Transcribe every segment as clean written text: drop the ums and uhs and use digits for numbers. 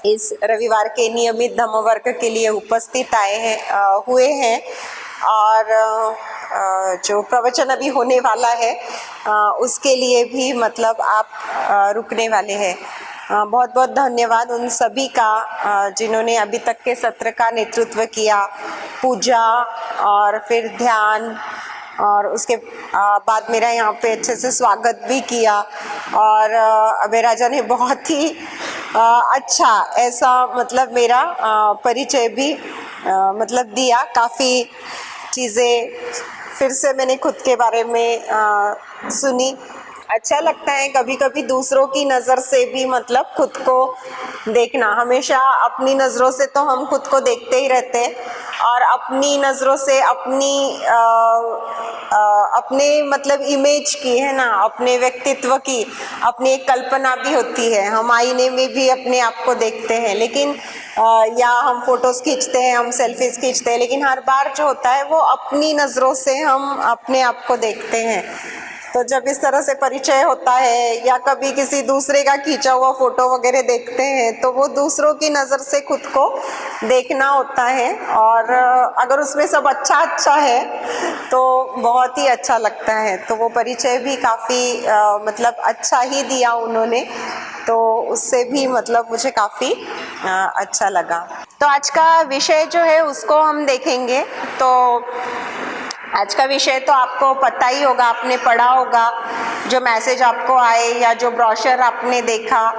इस रविवार के नियमित धम्मवर्ग के लिए उपस्थित हुए हैं और जो प्रवचन अभी होने वाला है उसके लिए भी मतलब आप रुकने वाले हैं। बहुत बहुत धन्यवाद उन सभी का जिन्होंने अभी तक के सत्र का नेतृत्व किया, पूजा और फिर ध्यान, और उसके बाद मेरा यहाँ पे अच्छे से स्वागत भी किया। और अभय राजा ने बहुत ही अच्छा ऐसा मतलब मेरा परिचय भी मतलब दिया। काफ़ी चीज़ें फिर से मैंने खुद के बारे में सुनी। अच्छा लगता है कभी कभी दूसरों की नज़र से भी मतलब खुद को देखना। हमेशा अपनी नज़रों से तो हम खुद को देखते ही रहते हैं और अपनी नज़रों से अपने मतलब इमेज की है ना, अपने व्यक्तित्व की अपनी एक कल्पना भी होती है। हम आईने में भी अपने आप को देखते हैं, लेकिन या हम फोटोज़ खींचते हैं, हम सेल्फीज़ खींचते हैं, लेकिन हर बार जो होता है वो अपनी नज़रों से हम अपने आप को देखते हैं। तो जब इस तरह से परिचय होता है या कभी किसी दूसरे का खींचा हुआ फोटो वगैरह देखते हैं तो वो दूसरों की नज़र से खुद को देखना होता है, और अगर उसमें सब अच्छा है तो बहुत ही अच्छा लगता है। तो वो परिचय भी काफ़ी मतलब अच्छा ही दिया उन्होंने, तो उससे भी मतलब मुझे काफ़ी अच्छा लगा। तो आज का विषय जो है उसको हम देखेंगे। तो आज का विषय तो आपको पता ही होगा, आपने पढ़ा होगा, जो मैसेज आपको आए या जो ब्रोशर आपने देखा।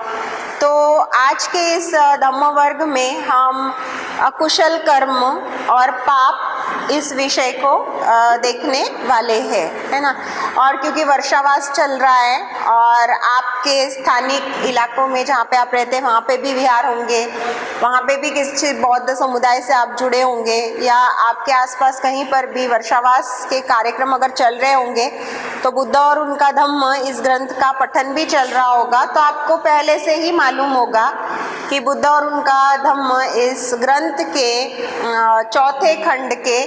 तो आज के इस धम्म वर्ग में हम अकुशल कर्म और पाप इस विषय को देखने वाले हैं, है ना। और क्योंकि वर्षावास चल रहा है और आपके स्थानिक इलाकों में जहाँ पे आप रहते हैं वहाँ पे भी विहार होंगे, वहाँ पे भी किसी बौद्ध समुदाय से आप जुड़े होंगे, या आपके आसपास कहीं पर भी वर्षावास के कार्यक्रम अगर चल रहे होंगे तो बुद्ध और उनका धम्म इस ग्रंथ का पठन भी चल रहा होगा। तो आपको पहले से ही मालूम होगा कि बुद्ध और उनका धम्म इस ग्रंथ के चौथे खंड के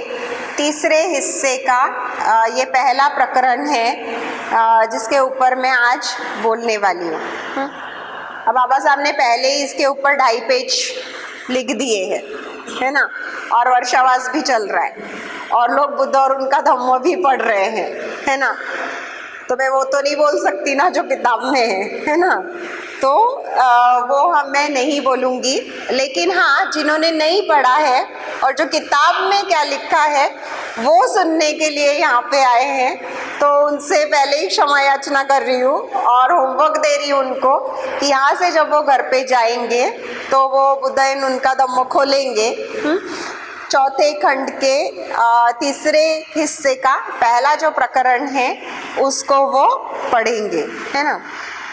तीसरे हिस्से का ये पहला प्रकरण है जिसके ऊपर मैं आज बोलने वाली हूँ। अब बाबा साहब ने पहले ही इसके ऊपर 2.5 पेज लिख दिए हैं, है ना, और वर्षावास भी चल रहा है और लोग बुद्ध और उनका धम्म भी पढ़ रहे हैं, है ना। तो मैं वो तो नहीं बोल सकती ना जो किताब में है ना। तो वो मैं नहीं बोलूँगी, लेकिन हाँ, जिन्होंने नहीं पढ़ा है और जो किताब में क्या लिखा है वो सुनने के लिए यहाँ पे आए हैं, तो उनसे पहले ही क्षमा याचना कर रही हूँ और होमवर्क दे रही हूँ उनको कि यहाँ से जब वो घर पे जाएंगे तो वो बुद्ध एंड उनका धम्म खोलेंगे, चौथे खंड के तीसरे हिस्से का पहला जो प्रकरण है उसको वो पढ़ेंगे, है ना।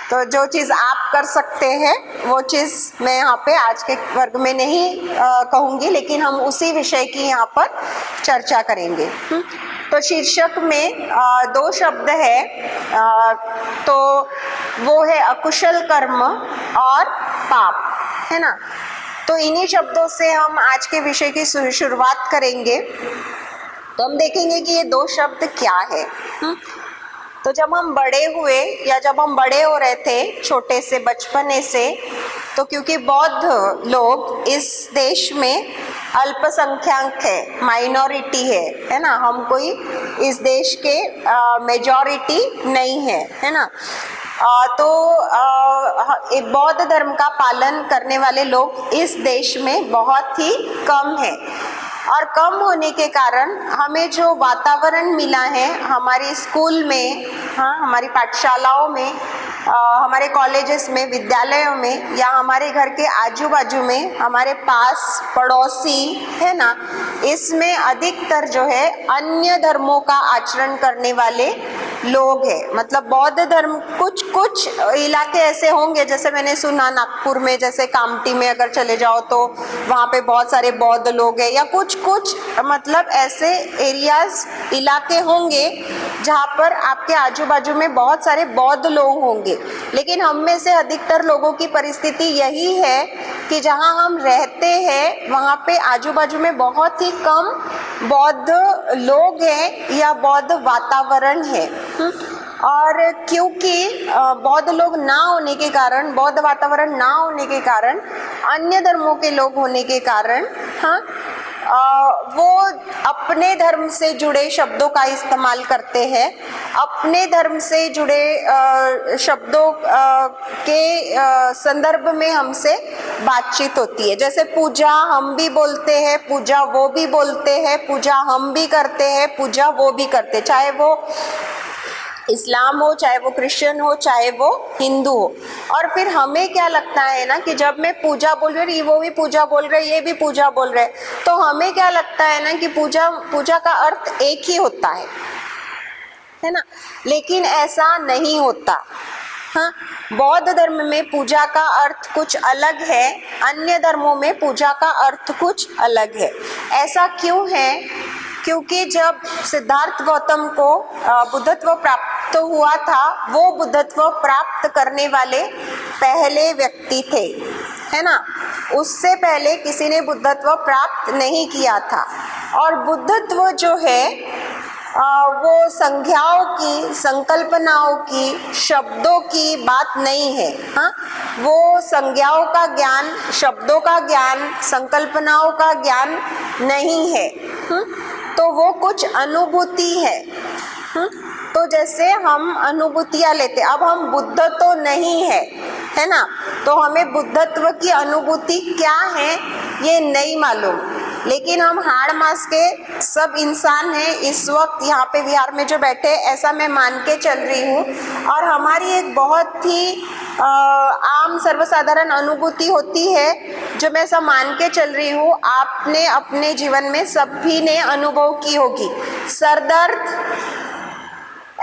तो जो चीज़ आप कर सकते हैं वो चीज़ मैं यहाँ पे आज के वर्ग में नहीं कहूँगी, लेकिन हम उसी विषय की यहाँ पर चर्चा करेंगे। तो शीर्षक में 2 शब्द है, तो वो है अकुशल कर्म और पाप, है ना। तो इन्हीं शब्दों से हम आज के विषय की शुरुआत करेंगे। तो हम देखेंगे कि ये 2 शब्द क्या है। तो जब हम बड़े हुए या जब हम बड़े हो रहे थे छोटे से बचपने से, तो क्योंकि बौद्ध लोग इस देश में अल्पसंख्यक है, माइनॉरिटी है ना, हम कोई इस देश के मेजॉरिटी नहीं है ना। तो बौद्ध धर्म का पालन करने वाले लोग इस देश में बहुत ही कम है, और कम होने के कारण हमें जो वातावरण मिला है हमारी स्कूल में, हाँ, हमारी पाठशालाओं में, हमारे कॉलेजेस में, विद्यालयों में, या हमारे घर के आजू बाजू में हमारे पास पड़ोसी, है ना, इसमें अधिकतर जो है अन्य धर्मों का आचरण करने वाले लोग हैं। मतलब बौद्ध धर्म, कुछ कुछ इलाके ऐसे होंगे, जैसे मैंने सुना नागपुर में, जैसे कामठी में अगर चले जाओ तो वहाँ पे बहुत सारे बौद्ध लोग हैं, या कुछ कुछ मतलब ऐसे एरियाज, इलाके होंगे जहाँ पर आपके आजू बाजू में बहुत सारे बौद्ध लोग होंगे। लेकिन हम में से अधिकतर लोगों की परिस्थिति यही है कि जहाँ हम रहते हैं वहाँ पे आजू बाजू में बहुत ही कम बौद्ध लोग हैं या बौद्ध वातावरण है। और क्योंकि बौद्ध लोग ना होने के कारण, बौद्ध वातावरण ना होने के कारण, अन्य धर्मों के लोग होने के कारण, हाँ, वो अपने धर्म से जुड़े शब्दों का इस्तेमाल करते हैं, अपने धर्म से जुड़े शब्दों के संदर्भ में हमसे बातचीत होती है। जैसे पूजा हम भी बोलते हैं, पूजा वो भी बोलते हैं, पूजा हम भी करते हैं, पूजा वो भी करते हैं, चाहे वो इस्लाम हो, चाहे वो क्रिश्चियन हो, चाहे वो हिंदू हो। और फिर हमें क्या लगता है ना कि जब मैं पूजा बोल रही हूँ, वो भी पूजा बोल रहे, ये भी पूजा बोल रहे, तो हमें क्या लगता है ना कि पूजा का अर्थ एक ही होता है ना, लेकिन ऐसा नहीं होता। हाँ, बौद्ध धर्म में पूजा का अर्थ कुछ अलग है, अन्य धर्मों में पूजा का अर्थ कुछ अलग है। ऐसा क्यों है? क्योंकि जब सिद्धार्थ गौतम को बुद्धत्व प्राप्त हुआ था, वो बुद्धत्व प्राप्त करने वाले पहले व्यक्ति थे, है ना। उससे पहले किसी ने बुद्धत्व प्राप्त नहीं किया था। और बुद्धत्व जो है वो संज्ञाओं की, संकल्पनाओं की, शब्दों की बात नहीं है। हाँ, वो संज्ञाओं का ज्ञान, शब्दों का ज्ञान, संकल्पनाओं का ज्ञान नहीं है। तो वो कुछ अनुभूति है। तो जैसे हम अनुभूतियाँ लेते, अब हम बुद्ध तो नहीं है ना, तो हमें बुद्धत्व की अनुभूति क्या है ये नहीं मालूम, लेकिन हम हाड़ मास के सब इंसान हैं इस वक्त यहाँ पे विहार में जो बैठे, ऐसा मैं मान के चल रही हूँ। और हमारी एक बहुत ही आम सर्वसाधारण अनुभूति होती है जो मैं ऐसा मान के चल रही हूँ, आपने अपने जीवन में सभी ने अनुभव की होगी। सर दर्द,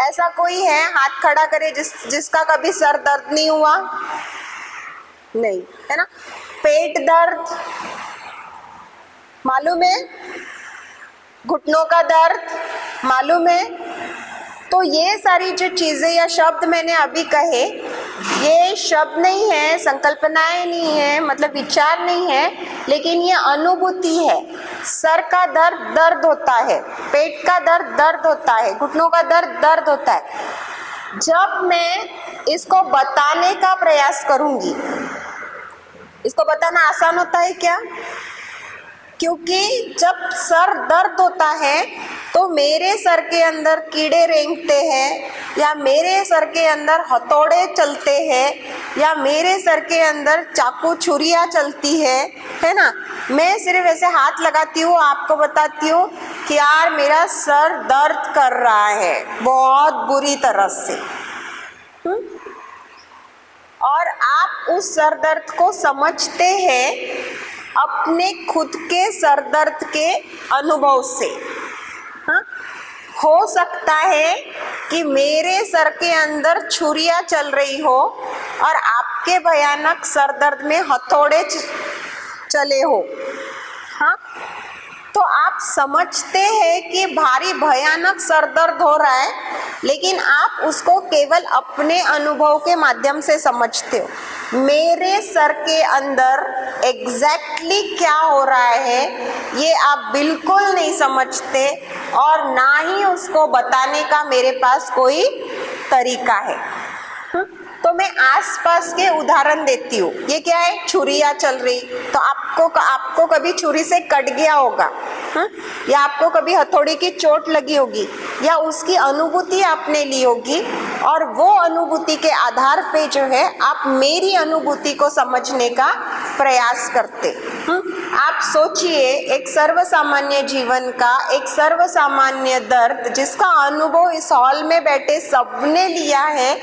ऐसा कोई है हाथ खड़ा करे जिसका कभी सर दर्द नहीं हुआ? नहीं, है ना। पेट दर्द मालूम है, घुटनों का दर्द मालूम है। तो ये सारी जो चीज़ें या शब्द मैंने अभी कहे, ये शब्द नहीं है, संकल्पनाएं नहीं है, मतलब विचार नहीं है, लेकिन ये अनुभूति है। सर का दर्द दर्द होता है, पेट का दर्द दर्द होता है, घुटनों का दर्द दर्द होता है। जब मैं इसको बताने का प्रयास करूंगी, इसको बताना आसान होता है क्या? क्योंकि जब सर दर्द होता है तो मेरे सर के अंदर कीड़े रेंगते हैं, या मेरे सर के अंदर हथौड़े चलते हैं, या मेरे सर के अंदर चाकू छुरियाँ चलती है ना। मैं सिर्फ ऐसे हाथ लगाती हूँ, आपको बताती हूँ कि यार मेरा सर दर्द कर रहा है बहुत बुरी तरह से। और आप उस सर दर्द को समझते हैं अपने खुद के सर दर्द के अनुभव से। हाँ? हो सकता है कि मेरे सर के अंदर छुरियाँ चल रही हो और आपके भयानक सर दर्द में हथौड़े चले हो। हाँ, तो आप समझते हैं कि भारी भयानक सर दर्द हो रहा है, लेकिन आप उसको केवल अपने अनुभव के माध्यम से समझते हो। मेरे सर के अंदर एग्जैक्टली क्या हो रहा है ये आप बिल्कुल नहीं समझते, और ना ही उसको बताने का मेरे पास कोई तरीका है। तो मैं आसपास के उदाहरण देती हूँ। ये क्या है? छुरियाँ चल रही, तो आपको कभी छुरी से कट गया होगा, या आपको कभी हथौड़ी की चोट लगी होगी, या उसकी अनुभूति आपने ली होगी, और वो अनुभूति के आधार पे जो है आप मेरी अनुभूति को समझने का प्रयास करते। आप सोचिए, एक सर्वसामान्य जीवन का एक सर्वसामान्य दर्द जिसका अनुभव इस हॉल में बैठे सबने लिया है,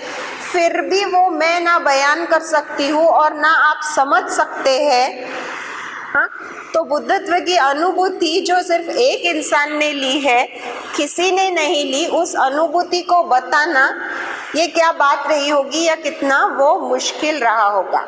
फिर भी वो मैं ना बयान कर सकती हूँ और ना आप समझ सकते हैं। हाँ, तो बुद्धत्व की अनुभूति जो सिर्फ एक इंसान ने ली है, किसी ने नहीं ली, उस अनुभूति को बताना ये क्या बात रही होगी, या कितना वो मुश्किल रहा होगा।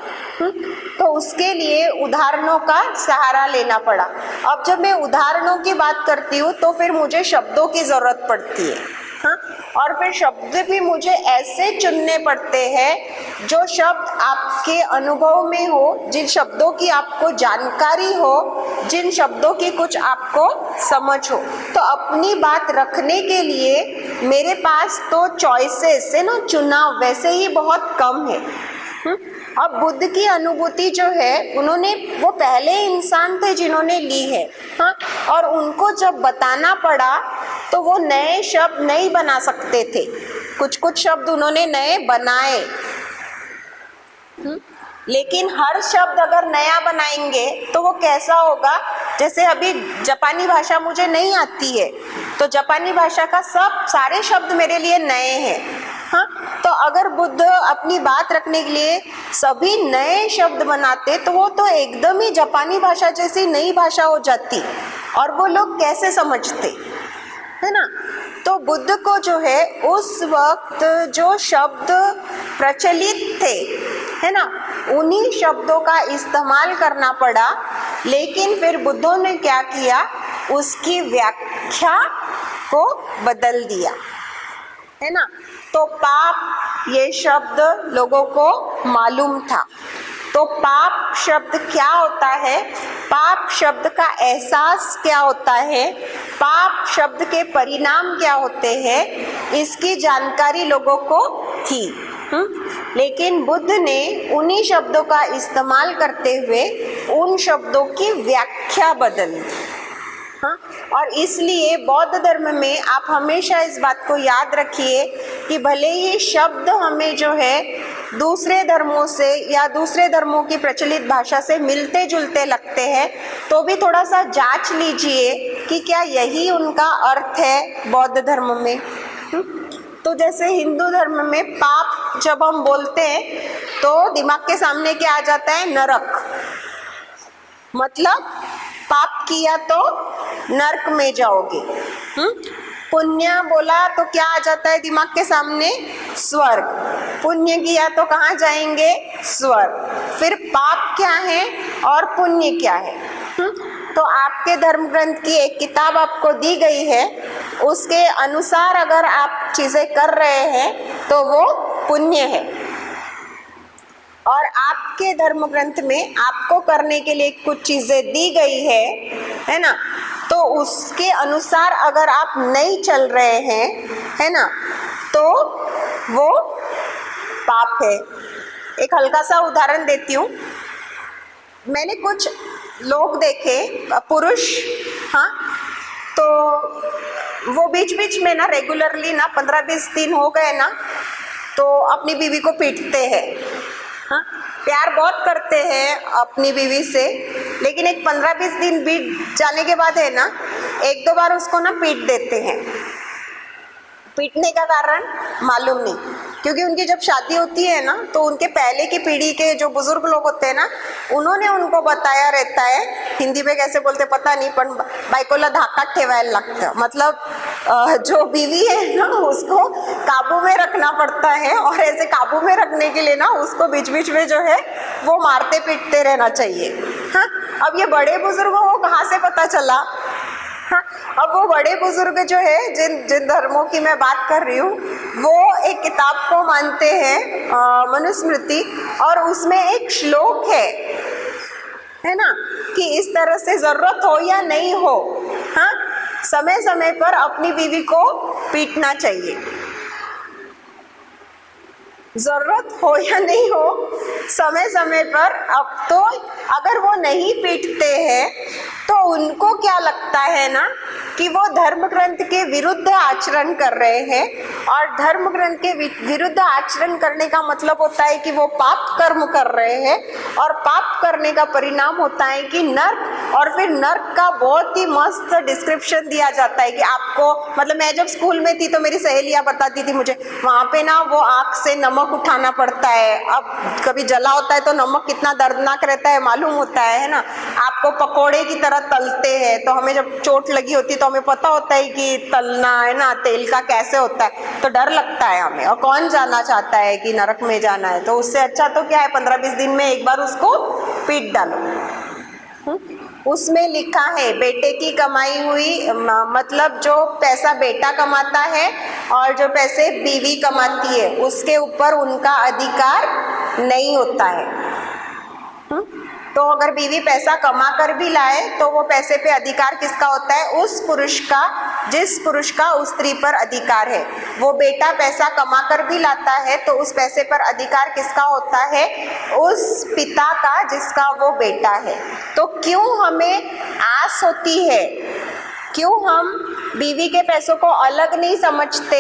तो उसके लिए उदाहरणों का सहारा लेना पड़ा। अब जब मैं उदाहरणों की बात करती हूँ तो फिर मुझे शब्दों की ज़रूरत पड़ती है। हाँ, और फिर शब्द भी मुझे ऐसे चुनने पड़ते हैं जो शब्द आपके अनुभव में हो, जिन शब्दों की आपको जानकारी हो, जिन शब्दों की कुछ आपको समझ हो। तो अपनी बात रखने के लिए मेरे पास तो चॉइसेस है ना, चुनाव वैसे ही बहुत कम है। अब बुद्ध की अनुभूति जो है, उन्होंने, वो पहले इंसान थे जिन्होंने ली है, हाँ, और उनको जब बताना पड़ा तो वो नए शब्द नहीं बना सकते थे। कुछ कुछ शब्द उन्होंने नए बनाए, लेकिन हर शब्द अगर नया बनाएंगे तो वो कैसा होगा। जैसे अभी जापानी भाषा मुझे नहीं आती है, तो जापानी भाषा का सारे शब्द मेरे लिए नए हैं, हाँ। तो अगर बुद्ध अपनी बात रखने के लिए सभी नए शब्द बनाते तो वो तो एकदम ही जापानी भाषा जैसी नई भाषा हो जाती, और वो लोग कैसे समझते, है ना। तो बुद्ध को जो है उस वक्त जो शब्द प्रचलित थे, है ना, उन्हीं शब्दों का इस्तेमाल करना पड़ा। लेकिन फिर बुद्धों ने क्या किया, उसकी व्याख्या को बदल दिया, है ना। तो पाप ये शब्द लोगों को मालूम था। तो पाप शब्द क्या होता है, पाप शब्द का एहसास क्या होता है, पाप शब्द के परिणाम क्या होते हैं, इसकी जानकारी लोगों को थी। लेकिन बुद्ध ने उन्हीं शब्दों का इस्तेमाल करते हुए उन शब्दों की व्याख्या बदली, हाँ। और इसलिए बौद्ध धर्म में आप हमेशा इस बात को याद रखिए कि भले ही शब्द हमें जो है दूसरे धर्मों से या दूसरे धर्मों की प्रचलित भाषा से मिलते जुलते लगते हैं, तो भी थोड़ा सा जांच लीजिए कि क्या यही उनका अर्थ है बौद्ध धर्म में। तो जैसे हिंदू धर्म में पाप जब हम बोलते हैं तो दिमाग के सामने क्या आ जाता है, नरक। मतलब पाप किया तो नरक में जाओगे। पुण्य बोला तो क्या आ जाता है दिमाग के सामने, स्वर्ग। पुण्य किया तो कहाँ जाएंगे, स्वर्ग। फिर पाप क्या है और पुण्य क्या है। तो आपके धर्म ग्रंथ की एक किताब आपको दी गई है, उसके अनुसार अगर आप चीजें कर रहे हैं तो वो पुण्य है, और आपके धर्म ग्रंथ में आपको करने के लिए कुछ चीजें दी गई है ना, तो उसके अनुसार अगर आप नहीं चल रहे हैं, है ना, तो वो पाप है। एक हल्का सा उदाहरण देती हूँ। मैंने कुछ लोग देखे, पुरुष, हाँ, तो वो बीच बीच में ना रेगुलरली ना 15-20 दिन हो गए ना तो अपनी बीवी को पीटते हैं, हाँ, प्यार बहुत करते हैं अपनी बीवी से, लेकिन एक 15-20 दिन बीत जाने के बाद है ना, 1-2 बार उसको ना पीट देते हैं। पीटने का कारण मालूम नहीं, क्योंकि उनकी जब शादी होती है ना तो उनके पहले की पीढ़ी के जो बुजुर्ग लोग होते हैं ना, उन्होंने उनको बताया रहता है, हिंदी में कैसे बोलते पता नहीं, पर बायकोला धाका ठेवायला लगता, मतलब जो बीवी है ना उसको काबू में रखना पड़ता है, और ऐसे काबू में रखने के लिए ना उसको बीच बीच में जो है वो मारते पीटते रहना चाहिए, हाँ। अब ये बड़े बुजुर्गों को कहाँ से पता चला, हाँ। अब वो बड़े बुजुर्ग जो है, जिन धर्मों की मैं बात कर रही हूँ, वो एक किताब को मानते हैं, मनुस्मृति, और उसमें एक श्लोक है ना, कि इस तरह से जरूरत हो या नहीं हो, हाँ, समय समय पर अपनी बीवी को पीटना चाहिए। जरूरत हो या नहीं हो, समय समय पर। अब तो अगर वो नहीं पीटते हैं तो उनको क्या लगता है ना कि वो धर्म ग्रंथ के विरुद्ध आचरण कर रहे हैं, और धर्म ग्रंथ के विरुद्ध आचरण करने का मतलब होता है कि वो पाप कर्म कर रहे हैं, और पाप करने का परिणाम होता है कि नर्क। और फिर नर्क का बहुत ही मस्त डिस्क्रिप्शन दिया जाता है कि आपको, मतलब मैं जब स्कूल में थी तो मेरी सहेलियां बताती थी मुझे, वहाँ पे ना वो आँख से नमक उठाना पड़ता है। अब कभी जला होता है तो नमक कितना दर्दनाक रहता है मालूम होता है ना। आपको पकोड़े की तरह तलते हैं, तो हमें जब चोट लगी होती है तो हमें पता होता है कि तलना है ना तेल का कैसे होता है, तो डर लगता है हमें, और कौन जाना चाहता है कि नरक में जाना है। तो उससे अच्छा तो क्या है, 15-20 दिन में एक बार उसको पीट डालो। उसमें लिखा है बेटे की कमाई हुई मतलब जो पैसा बेटा कमाता है और जो पैसे बीवी कमाती है उसके ऊपर उनका अधिकार नहीं होता है। तो अगर बीवी पैसा कमा कर भी लाए तो वो पैसे पे अधिकार किसका होता है? उस पुरुष का, जिस पुरुष का उस स्त्री पर अधिकार है। वो बेटा पैसा कमा कर भी लाता है तो उस पैसे पर अधिकार किसका होता है? उस पिता का जिसका वो बेटा है। तो क्यों हमें आस होती है, क्यों हम बीवी के पैसों को अलग नहीं समझते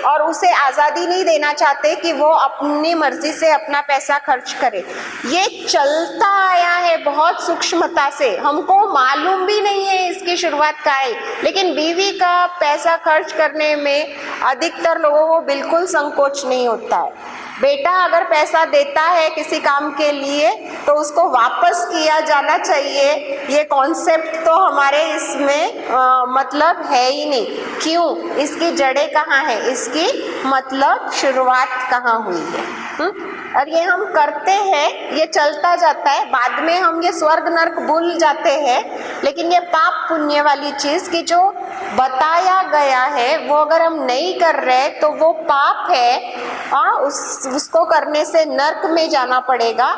और उसे आज़ादी नहीं देना चाहते कि वो अपनी मर्जी से अपना पैसा खर्च करे? ये चलता आया है बहुत सूक्ष्मता से, हमको मालूम भी नहीं है इसकी शुरुआत का है, लेकिन बीवी का पैसा खर्च करने में अधिकतर लोगों को बिल्कुल संकोच नहीं होता है। बेटा अगर पैसा देता है किसी काम के लिए तो उसको वापस किया जाना चाहिए, ये कॉन्सेप्ट तो हमारे इसमें मतलब है ही नहीं। क्यों? इसकी जड़ें कहाँ है, इसकी मतलब शुरुआत कहाँ हुई है? और ये हम करते हैं, ये चलता जाता है, बाद में हम ये स्वर्ग नर्क भूल जाते हैं। लेकिन ये पाप पुण्य वाली चीज़ कि जो बताया गया है वो अगर हम नहीं कर रहे तो वो पाप है, उसको करने से नर्क में जाना पड़ेगा,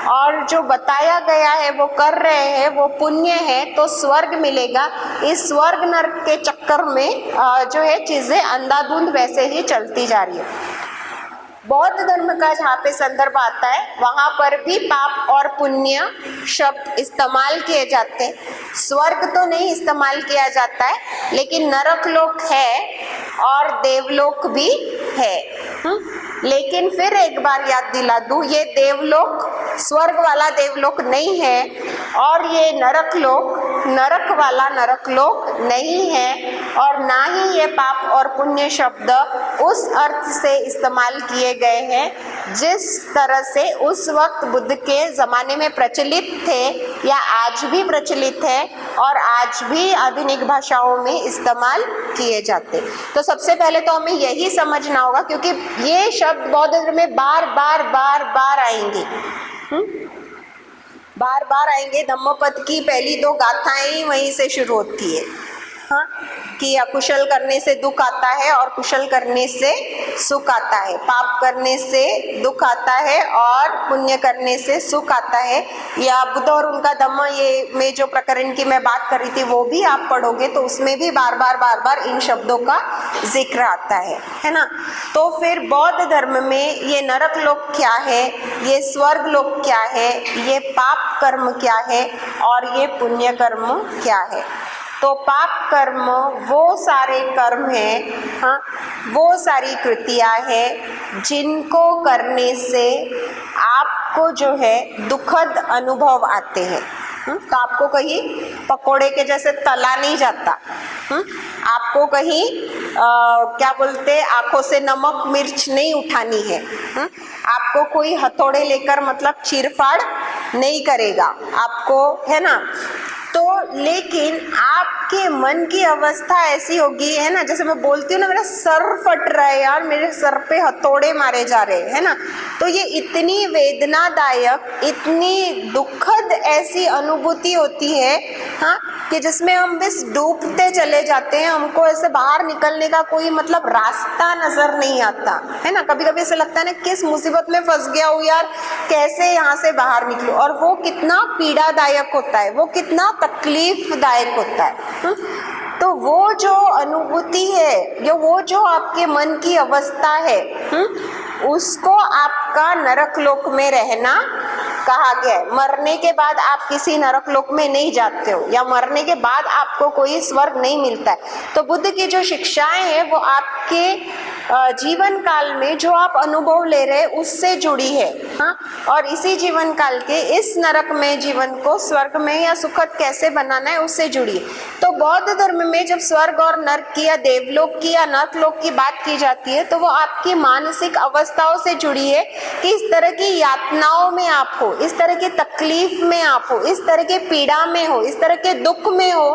और जो बताया गया है वो कर रहे हैं वो पुण्य है तो स्वर्ग मिलेगा। इस स्वर्ग नर्क के चक्कर में जो है चीज़ें अंधाधुंध वैसे ही चलती जा रही है। बौद्ध धर्म का जहाँ पे संदर्भ आता है वहाँ पर भी पाप और पुण्य शब्द इस्तेमाल किए जाते हैं। स्वर्ग तो नहीं इस्तेमाल किया जाता है, लेकिन नरक लोक है और देवलोक भी है। लेकिन फिर एक बार याद दिला दूँ, ये देवलोक स्वर्ग वाला देवलोक नहीं है और ये नरक लोक नरक वाला नरक लोक नहीं है, और ना ही ये पाप और पुण्य शब्द उस अर्थ से इस्तेमाल किए गए हैं जिस तरह से उस वक्त बुद्ध के ज़माने में प्रचलित थे या आज भी प्रचलित है और आज भी आधुनिक भाषाओं में इस्तेमाल किए जाते। तो सबसे पहले तो हमें यही समझना होगा, क्योंकि ये शब्द बौद्ध धर्म में बार बार आएंगे, बार बार आएंगे। धम्मपद की पहली 2 गाथाएं वहीं से शुरू होती है, हाँ, कि अकुशल करने से दुख आता है और कुशल करने से सुख आता है, पाप करने से दुख आता है और पुण्य करने से सुख आता है। या बुद्ध और उनका धम्म ये में जो प्रकरण की मैं बात कर रही थी वो भी आप पढ़ोगे तो उसमें भी बार बार इन शब्दों का जिक्र आता है ना। तो फिर बौद्ध धर्म में ये नरक लोक क्या है, ये स्वर्ग लोक क्या है, ये पाप कर्म क्या है और ये पुण्य कर्म क्या है। तो पाप कर्म वो सारे कर्म हैं, हाँ, वो सारी कृतियाँ हैं जिनको करने से आपको जो है दुखद अनुभव आते हैं। तो आपको कहीं पकोड़े के जैसे तला नहीं जाता, आपको कहीं क्या बोलते आंखों से नमक मिर्च नहीं उठानी है, आपको कोई हथौड़े लेकर मतलब चीरफाड़ नहीं करेगा आपको, है ना। तो लेकिन आपके मन की अवस्था ऐसी होगी, है ना, जैसे मैं बोलती हूँ ना मेरा सर फट रहा है यार, मेरे सर पे हथौड़े मारे जा रहे हैं, है ना। तो ये इतनी वेदनादायक, इतनी दुखद ऐसी अनुभूति होती है, हाँ, कि जिसमें हम बस डूबते चले जाते हैं, हमको ऐसे बाहर निकलने का कोई मतलब रास्ता नजर नहीं आता, है ना। कभी कभी ऐसा लगता है ना किस मुसीबत में फंस गया हूँ यार, कैसे यहाँ से बाहर निकलूं। और वो कितना पीड़ादायक होता है, वो कितना तकलीफदायक होता है। तो वो जो अनुभूति है, वो जो आपके मन की अवस्था है, उसको आपका नरक लोक में रहना कहा गया है। मरने के बाद आप किसी नरक लोक में नहीं जाते हो, या मरने के बाद आपको कोई स्वर्ग नहीं मिलता है। तो बुद्ध की जो शिक्षाएं हैं वो आपके जीवन काल में जो आप अनुभव ले रहे हैं उससे जुड़ी है, हाँ, और इसी जीवन काल के इस नरक में जीवन को स्वर्ग में या सुखद कैसे बनाना है उससे जुड़ी है। तो बौद्ध धर्म में जब स्वर्ग और नरक की या देवलोक की या नरक लोक की बात की जाती है तो वो आपकी मानसिक अवस्थाओं से जुड़ी है कि इस तरह की यातनाओं में आप हो, इस तरह की तकलीफ में आप हो, इस तरह के पीड़ा में हो, इस तरह के दुख में हो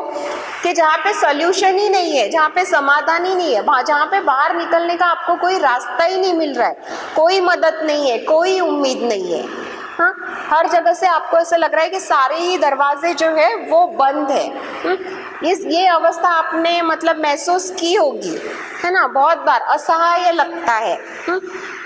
कि जहाँ पे सॉल्यूशन ही नहीं है, जहाँ पे समाधान ही नहीं है, जहाँ पे बाहर निकलने का आपको कोई रास्ता ही नहीं मिल रहा है, कोई मदद नहीं है, कोई उम्मीद नहीं है, हाँ। हर जगह से आपको ऐसा लग रहा है कि सारे ही दरवाजे जो है वो बंद है। ये अवस्था आपने मतलब महसूस की होगी, है ना, बहुत बार असहाय लगता है।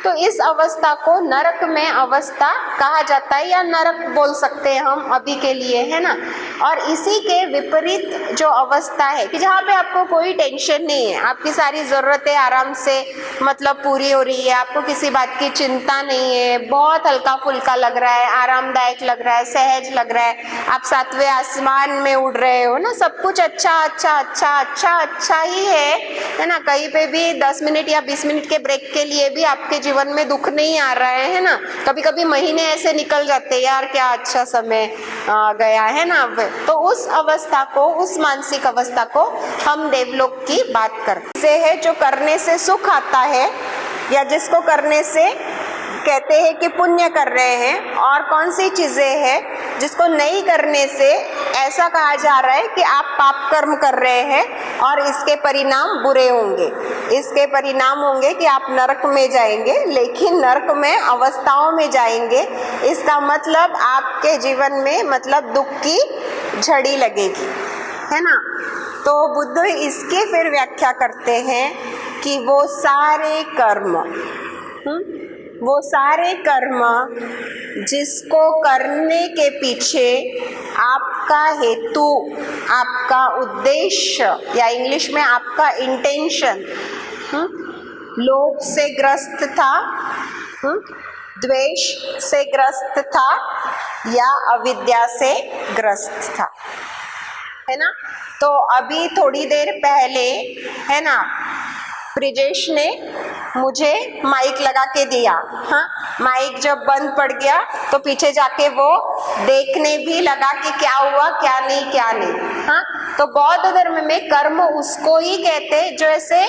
तो इस अवस्था को नरक में अवस्था कहा जाता है, या नरक बोल सकते हैं हम अभी के लिए, है ना। और इसी के विपरीत जो अवस्था है कि जहाँ पे आपको कोई टेंशन नहीं है, आपकी सारी ज़रूरतें आराम से मतलब पूरी हो रही है, आपको किसी बात की चिंता नहीं है, बहुत हल्का फुल्का लग रहा है, आरामदायक लग रहा है, सहज लग रहा है, आप सातवें आसमान में उड़ रहे हो ना, सब कुछ अच्छा अच्छा अच्छा अच्छा अच्छा ही है ना। कहीं पे भी 10 मिनट या 20 मिनट के ब्रेक के लिए भी आपके जीवन में दुख नहीं आ रहा है ना। कभी कभी महीने ऐसे निकल जाते हैं, यार क्या अच्छा समय गया है ना। तो उस अवस्था को, उस मानसिक अवस्था को हम देवलोक की बात करते हैं, जो करने से सुख आता है या जिसको करने से कहते हैं कि पुण्य कर रहे हैं, और कौन सी चीजें हैं जिसको नहीं करने से ऐसा कहा जा रहा है कि आप पाप कर्म कर रहे हैं और इसके परिणाम बुरे होंगे। इसके परिणाम होंगे कि आप नरक में जाएंगे, लेकिन नरक में अवस्थाओं में जाएंगे। इसका मतलब आपके जीवन में मतलब दुख की झड़ी लगेगी, है ना। तो बुद्ध इसकी फिर व्याख्या करते हैं कि वो सारे कर्म जिसको करने के पीछे आपका हेतु, आपका उद्देश्य, या इंग्लिश में आपका इंटेंशन लोभ से ग्रस्त था, द्वेष से ग्रस्त था, या अविद्या से ग्रस्त था, है ना। तो अभी थोड़ी देर पहले, है ना, ब्रिजेश ने मुझे माइक लगा के दिया। हाँ, माइक जब बंद पड़ गया तो पीछे जाके वो देखने भी लगा कि क्या हुआ, क्या नहीं। हाँ, तो बौद्ध धर्म में कर्म उसको ही कहते जो ऐसे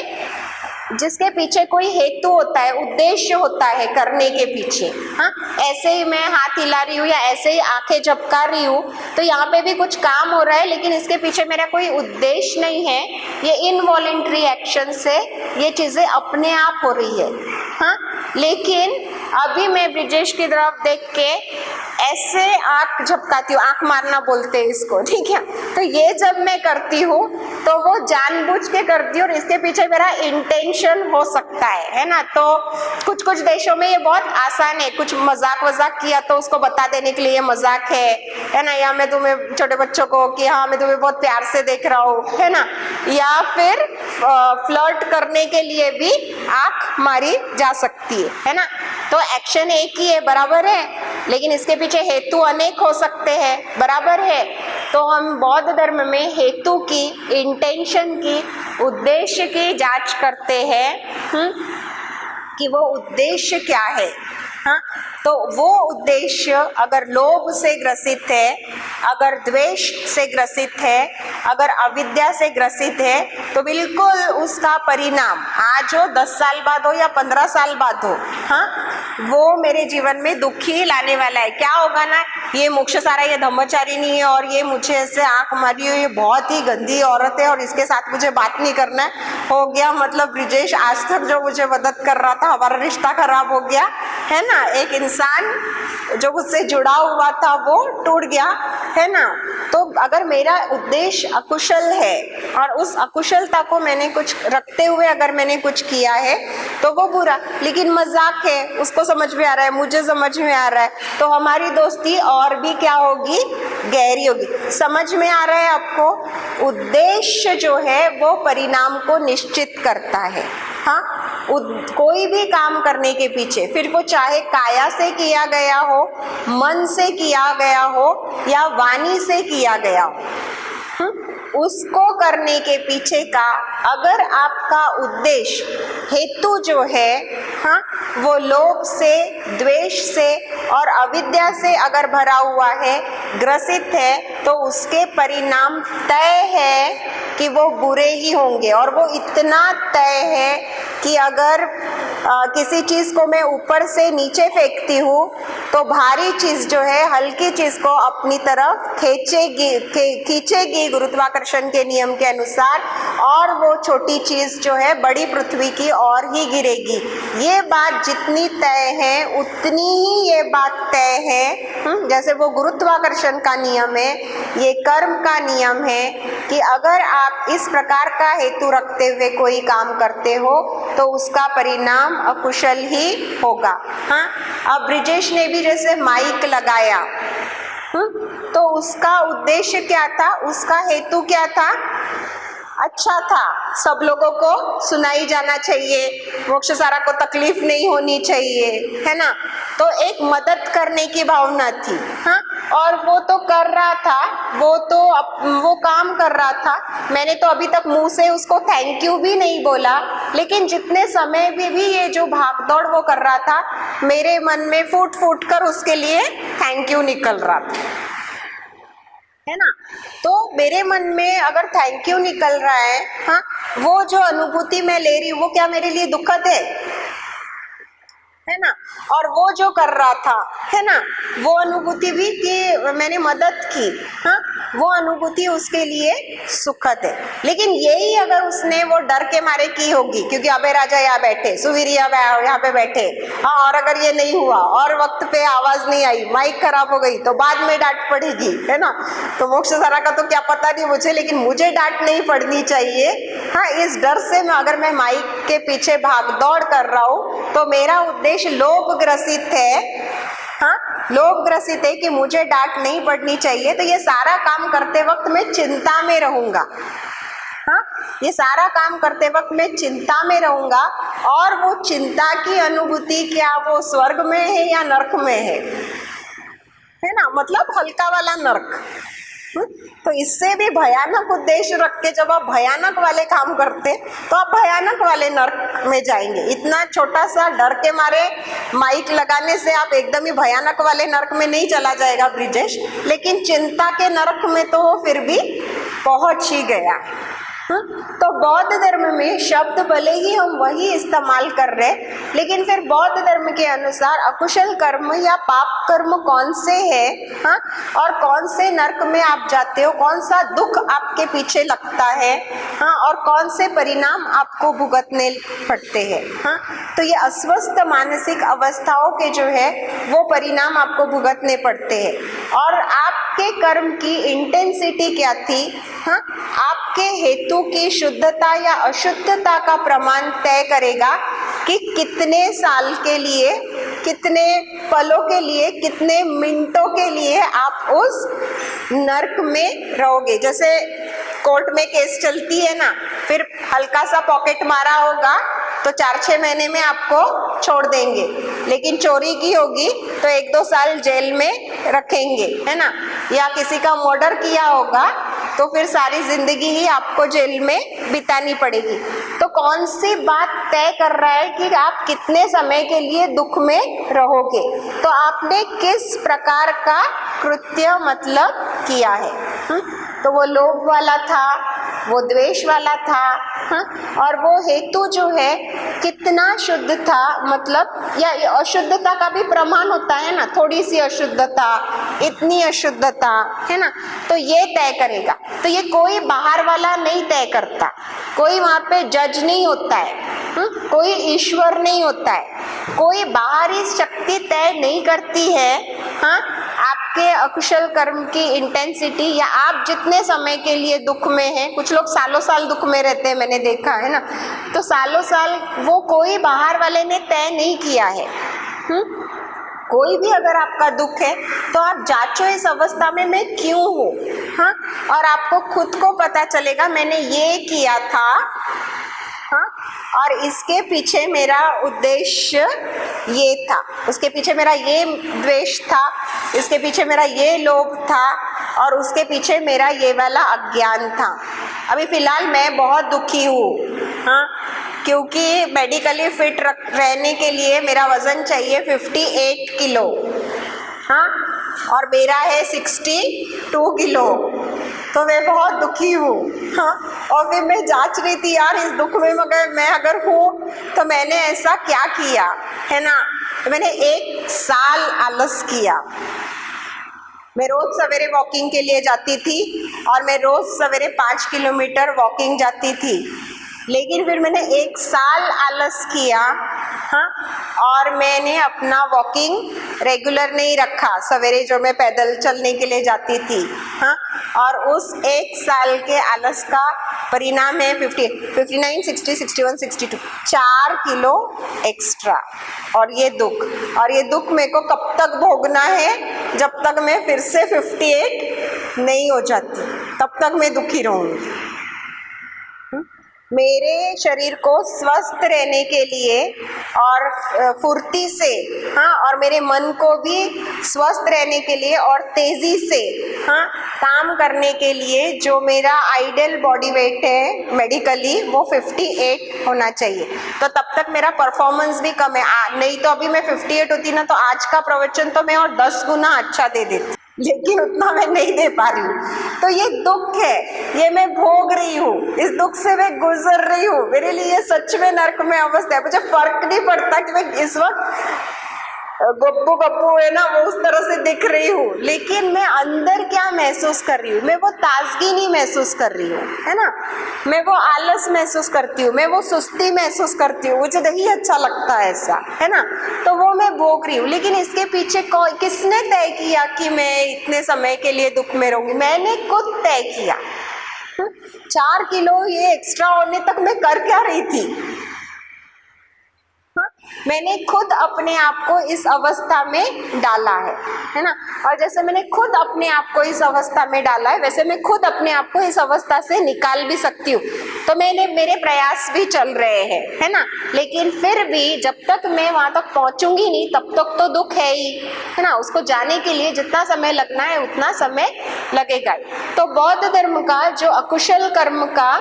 जिसके पीछे कोई हेतु होता है, उद्देश्य होता है करने के पीछे। हाँ, ऐसे ही मैं हाथ हिला रही हूँ या ऐसे ही आंखें झपका रही हूँ, तो यहाँ पे भी कुछ काम हो रहा है, लेकिन इसके पीछे मेरा कोई उद्देश्य नहीं है। ये इनवॉलेंट्री एक्शन से ये चीजें अपने आप हो रही है। हाँ, लेकिन अभी मैं ब्रिजेश की तरफ देख के ऐसे आंख झपकाती हूँ, आंख मारना बोलते हैं इसको, ठीक है। तो ये जब मैं करती हूँ तो वो जानबूझ के करती हूँ और इसके पीछे मेरा इंटेंशन हो सकता है ना। तो कुछ कुछ देशों में ये बहुत आसान है, कुछ मजाक किया तो उसको बता देने के लिए ये मजाक है ना, या मैं तुम्हें छोटे बच्चों को कि हाँ मैं तुम्हें बहुत प्यार से देख रहा हूँ, है ना, या फिर फ्लर्ट करने के लिए भी आंख मारी जा सकती है ना। तो एक्शन एक ही है, बराबर है, लेकिन इसके पीछे हेतु अनेक हो सकते हैं, बराबर है। तो हम बौद्ध धर्म में हेतु की, इंटेंशन की, उद्देश्य की जांच करते हैं कि वो उद्देश्य क्या है। हाँ, तो वो उद्देश्य अगर लोभ से ग्रसित है, अगर द्वेष से ग्रसित है, अगर अविद्या से ग्रसित है, तो बिल्कुल उसका परिणाम आज हो, 10 साल बाद हो या 15 साल बाद हो, हाँ, वो मेरे जीवन में दुखी लाने वाला है। क्या होगा ना, ये मोक्ष सारा ये धम्मचारिणी है और ये मुझे ऐसे आंख मारी हुई, ये बहुत ही गंदी औरत है और इसके साथ मुझे बात नहीं करना है, हो गया मतलब ब्रिजेश आज तक जो मुझे मदद कर रहा था, हमारा रिश्ता खराब हो गया, है ना। एक इंसान जो मुझसे जुड़ा हुआ था वो टूट गया, है ना। तो अगर मेरा उद्देश्य अकुशल है और उस अकुशलता को मैंने कुछ रखते हुए अगर मैंने कुछ किया है तो वो बुरा, लेकिन मजाक है, उसको समझ में आ रहा है, मुझे समझ में आ रहा है, तो हमारी दोस्ती और भी क्या होगी, गहरी होगी। समझ में आ रहा है आपको, उद्देश्य जो है वो परिणाम को निश्चित करता है। हाँ, कोई भी काम करने के पीछे, फिर वो चाहे काया से किया गया हो, मन से किया गया हो या वाणी से किया गया हो, उसको करने के पीछे का अगर आपका उद्देश्य, हेतु जो है, हाँ, वो लोभ से, द्वेष से और अविद्या से अगर भरा हुआ है, ग्रसित है, तो उसके परिणाम तय है कि वो बुरे ही होंगे। और वो इतना तय है कि अगर किसी चीज़ को मैं ऊपर से नीचे फेंकती हूँ तो भारी चीज जो है हल्की चीज को अपनी तरफ खींचेगी गुरुत्वाकर्षण के नियम के अनुसार, और वो छोटी चीज जो है बड़ी पृथ्वी की ओर ही गिरेगी। ये बात जितनी तय है उतनी ही ये बात तय है। जैसे वो गुरुत्वाकर्षण का नियम है, ये कर्म का नियम है कि अगर आप इस प्रकार का हेतु रखते हुए कोई काम करते हो तो उसका परिणाम अकुशल ही होगा। हाँ, अब ब्रिजेश ने भी जैसे माइक लगाया, तो उसका उद्देश्य क्या था, उसका हेतु क्या था? अच्छा था, सब लोगों को सुनाई जाना चाहिए, मोक्षसारा को तकलीफ नहीं होनी चाहिए, है ना। तो एक मदद करने की भावना थी। हाँ, और वो तो कर रहा था, वो काम कर रहा था। मैंने तो अभी तक मुंह से उसको थैंक यू भी नहीं बोला, लेकिन जितने समय में भी ये जो भागदौड़ वो कर रहा था, मेरे मन में फूट फूट कर उसके लिए थैंक यू निकल रहा था, है ना। तो मेरे मन में अगर थैंक यू निकल रहा है, हाँ, वो जो अनुभूति मैं ले रही हूँ वो क्या मेरे लिए दुखद है ना। और वो जो कर रहा था, है ना, वो अनुभूति भी कि मैंने मदद की, हाँ, वो अनुभूति उसके लिए सुखद है। लेकिन यही अगर उसने वो डर के मारे की होगी, क्योंकि अबे राजा यहाँ बैठे, सुवीरिया यहाँ पे बैठे, हाँ, और अगर ये नहीं हुआ और वक्त पे आवाज नहीं आई, माइक खराब हो गई तो बाद में डांट पड़ेगी, है ना। तो मोक्षसारा का तो क्या पता नहीं मुझे, लेकिन मुझे डांट नहीं पड़नी चाहिए। हाँ, इस डर से अगर मैं माइक के पीछे भागदौड़ कर रहा हूँ तो मेरा उद्देश्य लोभ ग्रसित है। हाँ, लोभ ग्रसित है कि मुझे डांट नहीं पड़नी चाहिए, तो ये सारा काम करते वक्त मैं चिंता में रहूंगा। हाँ, ये सारा काम करते वक्त मैं चिंता में रहूंगा, और वो चिंता की अनुभूति क्या वो स्वर्ग में है या नरक में है ना, मतलब हल्का वाला नरक। तो इससे भी भयानक उद्देश्य रख के जब आप भयानक वाले काम करते तो आप भयानक वाले नरक में जाएंगे। इतना छोटा सा डर के मारे माइक लगाने से आप एकदम ही भयानक वाले नरक में नहीं चला जाएगा ब्रिजेश, लेकिन चिंता के नरक में तो वो फिर भी पहुंच ही गया। तो बौद्ध धर्म में शब्द भले ही हम वही इस्तेमाल कर रहे, लेकिन फिर बौद्ध धर्म के अनुसार अकुशल कर्म या पाप कर्म कौन से है, हाँ, और कौन से नरक में आप जाते हो, कौन सा दुख आपके पीछे लगता है, हाँ, और कौन से परिणाम आपको भुगतने पड़ते हैं। हाँ, तो ये अस्वस्थ मानसिक अवस्थाओं के जो है वो परिणाम आपको भुगतने पड़ते हैं। और आपके कर्म की इंटेंसिटी क्या थी, हाँ, आपके हेतु की शुद्धता या अशुद्धता का प्रमाण तय करेगा कि कितने साल के लिए, कितने पलों के लिए, कितने मिनटों के लिए आप उस नरक में रहोगे। जैसे कोर्ट में केस चलती है ना, फिर हल्का सा पॉकेट मारा होगा तो 4-6 महीने में आपको छोड़ देंगे, लेकिन चोरी की होगी तो 1-2 साल जेल में रखेंगे, है ना। या किसी का मर्डर किया होगा तो फिर सारी जिंदगी ही आपको जेल में बितानी पड़ेगी। तो कौन सी बात तय कर रहा है कि आप कितने समय के लिए दुख में रहोगे, तो आपने किस प्रकार का कृत्य मतलब किया है। तो वो लोभ वाला था, वो द्वेष वाला था, हाँ, और वो हेतु जो है कितना शुद्ध था, मतलब या अशुद्धता का भी प्रमाण होता है ना, थोड़ी सी अशुद्धता, इतनी अशुद्धता, है ना। तो ये तय करेगा। तो ये कोई बाहर वाला नहीं तय करता, कोई वहाँ पे जज नहीं होता है, कोई ईश्वर नहीं होता है, कोई बाहरी शक्ति तय नहीं करती है, हाँ, आपके अकुशल कर्म की इंटेंसिटी या आप जितने समय के लिए दुख में हैं। कुछ लोग सालों साल दुख में रहते हैं, मैंने देखा है ना। तो सालों साल वो कोई बाहर वाले ने तय नहीं किया है। कोई भी अगर आपका दुख है तो आप जांचो इस अवस्था में मैं क्यों हूँ, हाँ, और आपको खुद को पता चलेगा मैंने ये किया था, हाँ, और इसके पीछे मेरा उद्देश्य ये था, उसके पीछे मेरा ये द्वेष था, इसके पीछे मेरा ये लोभ था, और उसके पीछे मेरा ये वाला अज्ञान था। अभी फिलहाल मैं बहुत दुखी हूँ, हाँ, क्योंकि मेडिकली फिट रहने के लिए मेरा वजन चाहिए 58 किलो, हाँ, और मेरा है 62 किलो। तो मैं बहुत दुखी हूँ। हाँ, और फिर मैं जांच रही थी यार इस दुख में मगर मैं अगर हूँ तो मैंने ऐसा क्या किया है ना। मैंने 1 साल आलस किया। मैं रोज सवेरे वॉकिंग के लिए जाती थी और मैं रोज सवेरे 5 किलोमीटर वॉकिंग जाती थी, लेकिन फिर मैंने 1 साल आलस किया। हाँ, और मैंने अपना वॉकिंग रेगुलर नहीं रखा, सवेरे जो मैं पैदल चलने के लिए जाती थी। हाँ, और उस 1 साल के आलस का परिणाम है 59, 60, 61, 62 4 किलो एक्स्ट्रा। और ये दुख मेरे को कब तक भोगना है, जब तक मैं फिर से 58 नहीं हो जाती, तब तक मैं दुखी रहूँगी। मेरे शरीर को स्वस्थ रहने के लिए और फुर्ती से, हाँ, और मेरे मन को भी स्वस्थ रहने के लिए और तेज़ी से, हाँ, काम करने के लिए जो मेरा आइडियल बॉडी वेट है मेडिकली वो 58 होना चाहिए। तो तब तक मेरा परफॉर्मेंस भी कम है। नहीं तो अभी मैं 58 होती ना तो आज का प्रवचन तो मैं और 10 गुना अच्छा दे देती, लेकिन उतना मैं नहीं दे पा रही हूँ। तो ये दुख है, ये मैं भोग रही हूँ, इस दुख से मैं गुजर रही हूँ। मेरे लिए ये सच में नर्क में अवस्था है। मुझे फर्क नहीं पड़ता कि मैं इस वक्त गप्पू गप्पू है ना वो उस तरह से दिख रही हूँ, लेकिन मैं अंदर क्या महसूस कर रही हूँ, मैं वो ताजगी नहीं महसूस कर रही हूँ, है ना। मैं वो आलस महसूस करती हूँ, मैं वो सुस्ती महसूस करती हूँ, मुझे नहीं अच्छा लगता ऐसा, है ना। तो वो मैं भोग रही हूँ, लेकिन इसके पीछे किसने तय किया कि मैं इतने समय के लिए दुख में रहूंगी? मैंने खुद तय किया। 4 किलो ये एक्स्ट्रा होने तक मैं कर क्या रही थी? मैंने खुद अपने आप को इस अवस्था में डाला है ना। और जैसे मैंने खुद अपने आप को इस अवस्था में डाला है, वैसे मैं खुद अपने आप को इस अवस्था से निकाल भी सकती हूँ। तो मेरे प्रयास भी चल रहे हैं, है ना। लेकिन फिर भी जब तक मैं वहां तक पहुंचूंगी नहीं तब तक तो दुख है ही, है ना। उसको जाने के लिए जितना समय लगना है उतना समय लगेगा ही। तो बौद्ध धर्म का जो अकुशल कर्म का,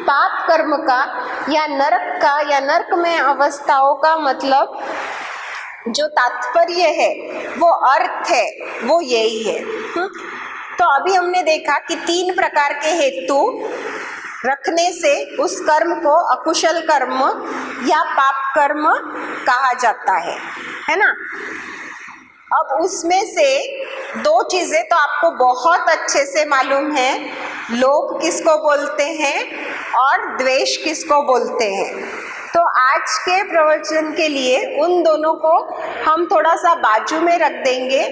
पाप कर्म का या नरक का या नरक में अवस्थाओं का मतलब जो तात्पर्य है, वो अर्थ है, वो यही है। तो अभी हमने देखा कि 3 प्रकार के हेतु रखने से उस कर्म को अकुशल कर्म या पाप कर्म कहा जाता है ना। अब उसमें से 2 चीजें तो आपको बहुत अच्छे से मालूम है, लोभ किसको बोलते हैं और द्वेष किसको बोलते हैं। तो आज के प्रवचन के लिए उन दोनों को हम थोड़ा सा बाजू में रख देंगे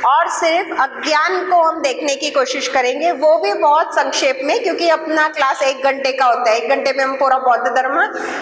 और सिर्फ अज्ञान को हम देखने की कोशिश करेंगे, वो भी बहुत संक्षेप में, क्योंकि अपना क्लास 1 घंटे का होता है। 1 घंटे में हम पूरा बौद्ध धर्म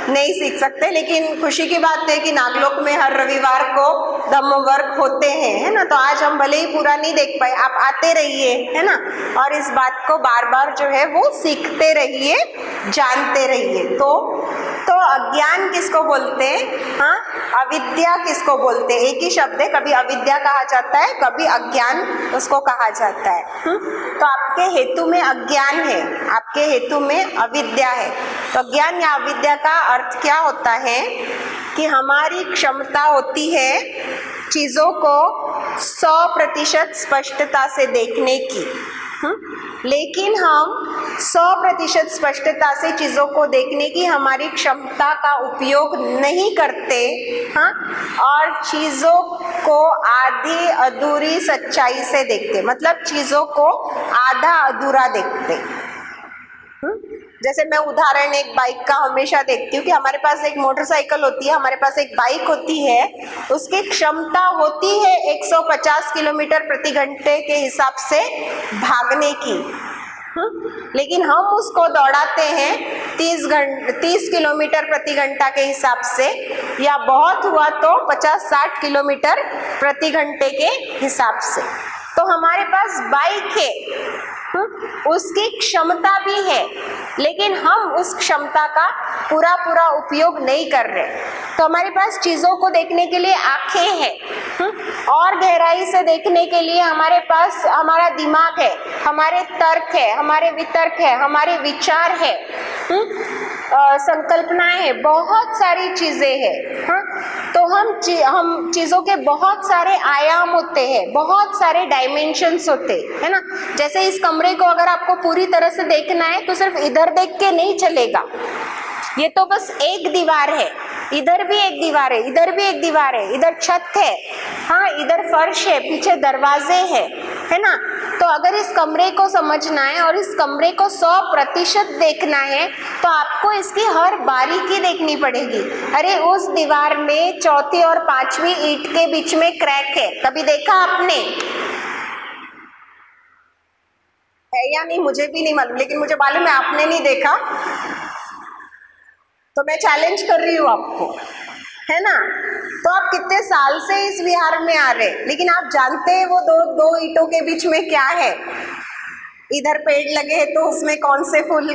नहीं सीख सकते, लेकिन खुशी की बात है कि नागलोक में हर रविवार को धम्म वर्ग होते हैं, है ना। तो आज हम भले ही पूरा नहीं देख पाए, आप आते रहिए, है ना, और इस बात को बार बार जो है वो सीखते रहिए, जानते रहिए। तो अज्ञान किसको बोलते हैं, हाँ, अविद्या किसको बोलते हैं? एक ही शब्द है, कभी अविद्या कहा जाता है, कभी अज्ञान उसको कहा जाता है। तो आपके हेतु में अज्ञान है, आपके हेतु में अविद्या है। तो अज्ञान या अविद्या का अर्थ क्या होता है कि हमारी क्षमता होती है चीजों को 100% स्पष्टता से देखने की, लेकिन हम 100% स्पष्टता से चीजों को देखने की हमारी क्षमता का उपयोग नहीं करते, हाँ, और चीजों को आधी अधूरी सच्चाई से देखते, मतलब चीजों को आधा अधूरा देखते। जैसे मैं उदाहरण एक बाइक का हमेशा देखती हूँ कि हमारे पास एक मोटरसाइकिल होती है, हमारे पास एक बाइक होती है, उसकी क्षमता होती है 150 किलोमीटर प्रति घंटे के हिसाब से भागने की, लेकिन हम उसको दौड़ाते हैं 30 किलोमीटर प्रति घंटा के हिसाब से, या बहुत हुआ तो 50-60 किलोमीटर प्रति घंटे के हिसाब से। तो हमारे पास बाइक है, उसकी क्षमता भी है, लेकिन हम उस क्षमता का पूरा उपयोग नहीं कर रहे। तो हमारे पास चीजों को देखने के लिए आंखें हैं, और गहराई से देखने के लिए हमारे पास हमारा दिमाग है, हमारे तर्क है, हमारे वितर्क है, हमारे विचार है, संकल्पनाएं हैं, बहुत सारी चीजें हैं। हाँ, तो हम चीजों के बहुत सारे आयाम होते हैं, बहुत सारे डायमेंशंस होते हैं, है ना। जैसे इस कमरे को अगर आपको पूरी तरह से देखना है तो सिर्फ इधर देख के नहीं चलेगा। ये तो बस एक दीवार है, इधर भी एक दीवार है, इधर भी एक दीवार है, इधर छत है, हाँ इधर फर्श है, पीछे दरवाजे है ना। तो अगर इस कमरे को समझना है और इस कमरे को 100% देखना है तो आपको इसकी हर बारीकी देखनी पड़ेगी। अरे उस दीवार में चौथी और पांचवी ईंट के बीच में क्रैक है, कभी देखा आपने? है या नहीं मुझे भी नहीं मालूम, लेकिन मुझे मालूम है आपने नहीं देखा, तो मैं चैलेंज कर रही हूँ आपको, है ना। तो आप कितने साल से इस विहार में आ रहे, लेकिन आप जानते हैं वो दो ईंटों के बीच में क्या है? इधर पेड़ लगे हैं तो उसमें कौन से फूल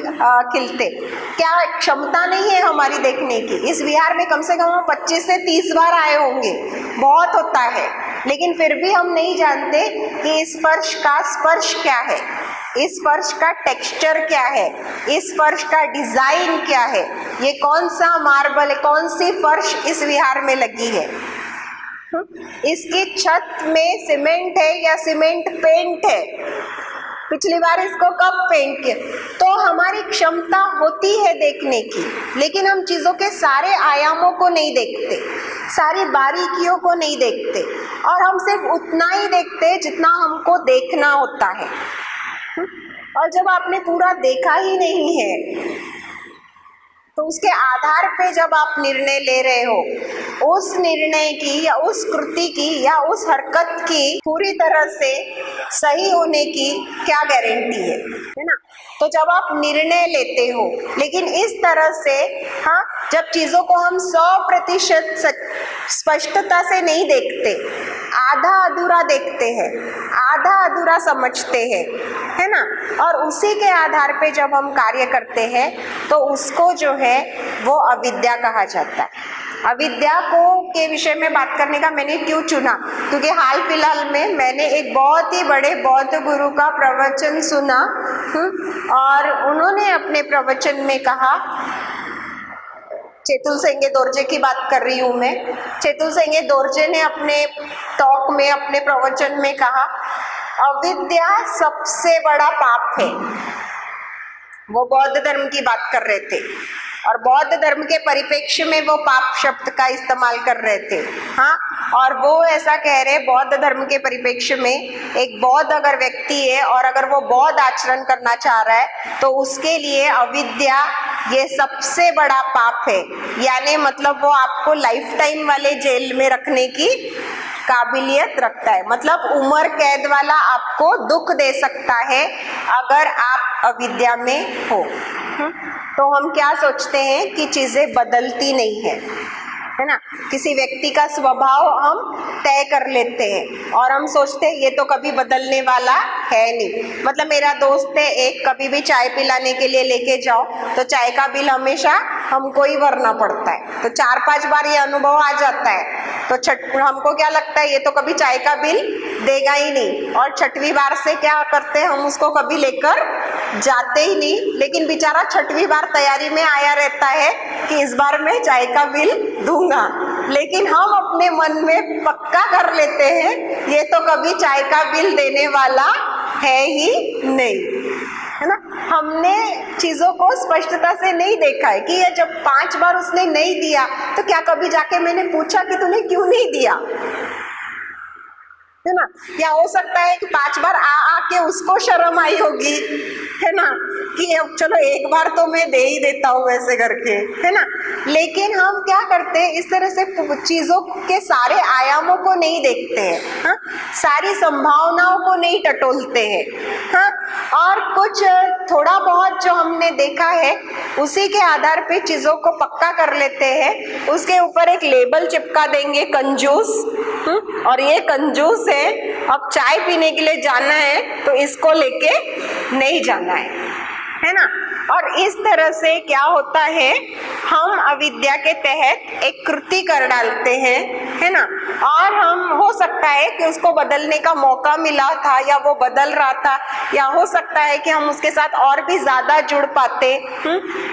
खिलते? क्या क्षमता नहीं है हमारी देखने की? इस विहार में कम से कम हम 25 से 30 बार आए होंगे, बहुत होता है, लेकिन फिर भी हम नहीं जानते कि इस फर्श का स्पर्श क्या है, इस फर्श का टेक्सचर क्या है, इस फर्श का डिजाइन क्या है, ये कौन सा मार्बल है, कौन सी फर्श इस विहार में लगी है, इसकी छत में सीमेंट है या सीमेंट पेंट है, पिछली बार इसको कब पेंट किया। तो हमारी क्षमता होती है देखने की, लेकिन हम चीजों के सारे आयामों को नहीं देखते, सारी बारीकियों को नहीं देखते, और हम सिर्फ उतना ही देखते जितना हमको देखना होता है। और जब आपने पूरा देखा ही नहीं है तो उसके आधार पे जब आप निर्णय ले रहे हो, उस निर्णय की या उस कृति की या उस हरकत की पूरी तरह से सही होने की क्या गारंटी है ना। तो जब आप निर्णय लेते हो, लेकिन इस तरह से, हाँ, जब चीजों को हम 100% स्पष्टता से नहीं देखते, आधा अधूरा देखते हैं, आधा अधूरा समझते हैं, है ना, और उसी के आधार पे जब हम कार्य करते हैं तो उसको जो है वो अविद्या कहा जाता है। अविद्या को के विषय में बात करने का मैंने क्यों चुना, क्योंकि हाल फिलहाल में मैंने एक बहुत ही बड़े बौद्ध गुरु का प्रवचन सुना, और उन्होंने अपने प्रवचन में कहा, चेतुल सेंगे दोरजे की बात कर रही हूँ मैं, चेतुल सेंगे दोरजे ने अपने टॉक में, अपने प्रवचन में कहा, अविद्या सबसे बड़ा पाप है। वो बौद्ध धर्म की बात कर रहे थे और बौद्ध धर्म के परिप्रेक्ष्य में वो पाप शब्द का इस्तेमाल कर रहे थे, हाँ, और वो ऐसा कह रहे, बौद्ध धर्म के परिप्रेक्ष्य में एक बौद्ध अगर व्यक्ति है और अगर वो बौद्ध आचरण करना चाह रहा है तो उसके लिए अविद्या ये सबसे बड़ा पाप है, यानी मतलब वो आपको लाइफ टाइम वाले जेल में रखने की काबिलियत रखता है, मतलब उम्र कैद वाला आपको दुख दे सकता है अगर आप अविद्या में हो। तो हम क्या सोचते हैं कि चीजें बदलती नहीं है ना, किसी व्यक्ति का स्वभाव हम तय कर लेते हैं और हम सोचते हैं ये तो कभी बदलने वाला है नहीं। मतलब मेरा दोस्त है एक, कभी भी चाय पिलाने के लिए लेके जाओ तो चाय का बिल हमेशा हमको ही भरना पड़ता है, तो 4-5 बार ये अनुभव आ जाता है, तो हमको क्या लगता है ये तो कभी चाय का बिल देगा ही नहीं, और 6वीं बार से क्या करते हैं, हम उसको कभी लेकर जाते ही नहीं, लेकिन बेचारा 6वीं बार तैयारी में आया रहता है कि इस बार मैं चाय का बिल दूंगा, लेकिन हम अपने मन में पक्का कर लेते हैं ये तो कभी चाय का बिल देने वाला है ही नहीं, है ना। हमने चीजों को स्पष्टता से नहीं देखा है कि ये जब 5 बार उसने नहीं दिया तो क्या कभी जाके मैंने पूछा कि तूने क्यों नहीं दिया, है ना। या हो सकता है कि 5 बार आके उसको शर्म आई होगी, है ना, कि अब चलो एक बार तो मैं दे ही देता हूँ वैसे करके, है ना। लेकिन हम क्या करते हैं, इस तरह से चीजों के सारे आयामों को नहीं देखते हैं, हाँ, सारी संभावनाओं को नहीं टटोलते हैं, हाँ, और कुछ थोड़ा बहुत जो हमने देखा है उसी के आधार पे चीजों को पक्का कर लेते हैं, उसके ऊपर एक लेबल चिपका देंगे कंजूस, और ये कंजूस है, अब चाय पीने के लिए जाना है तो इसको लेके नहीं जाना है ना। और इस तरह से क्या होता है, हम अविद्या के तहत एक कृति कर डालते हैं है ना। और हम हो सकता है कि उसको बदलने का मौका मिला था या वो बदल रहा था, या हो सकता है कि हम उसके साथ और भी ज्यादा जुड़ पाते,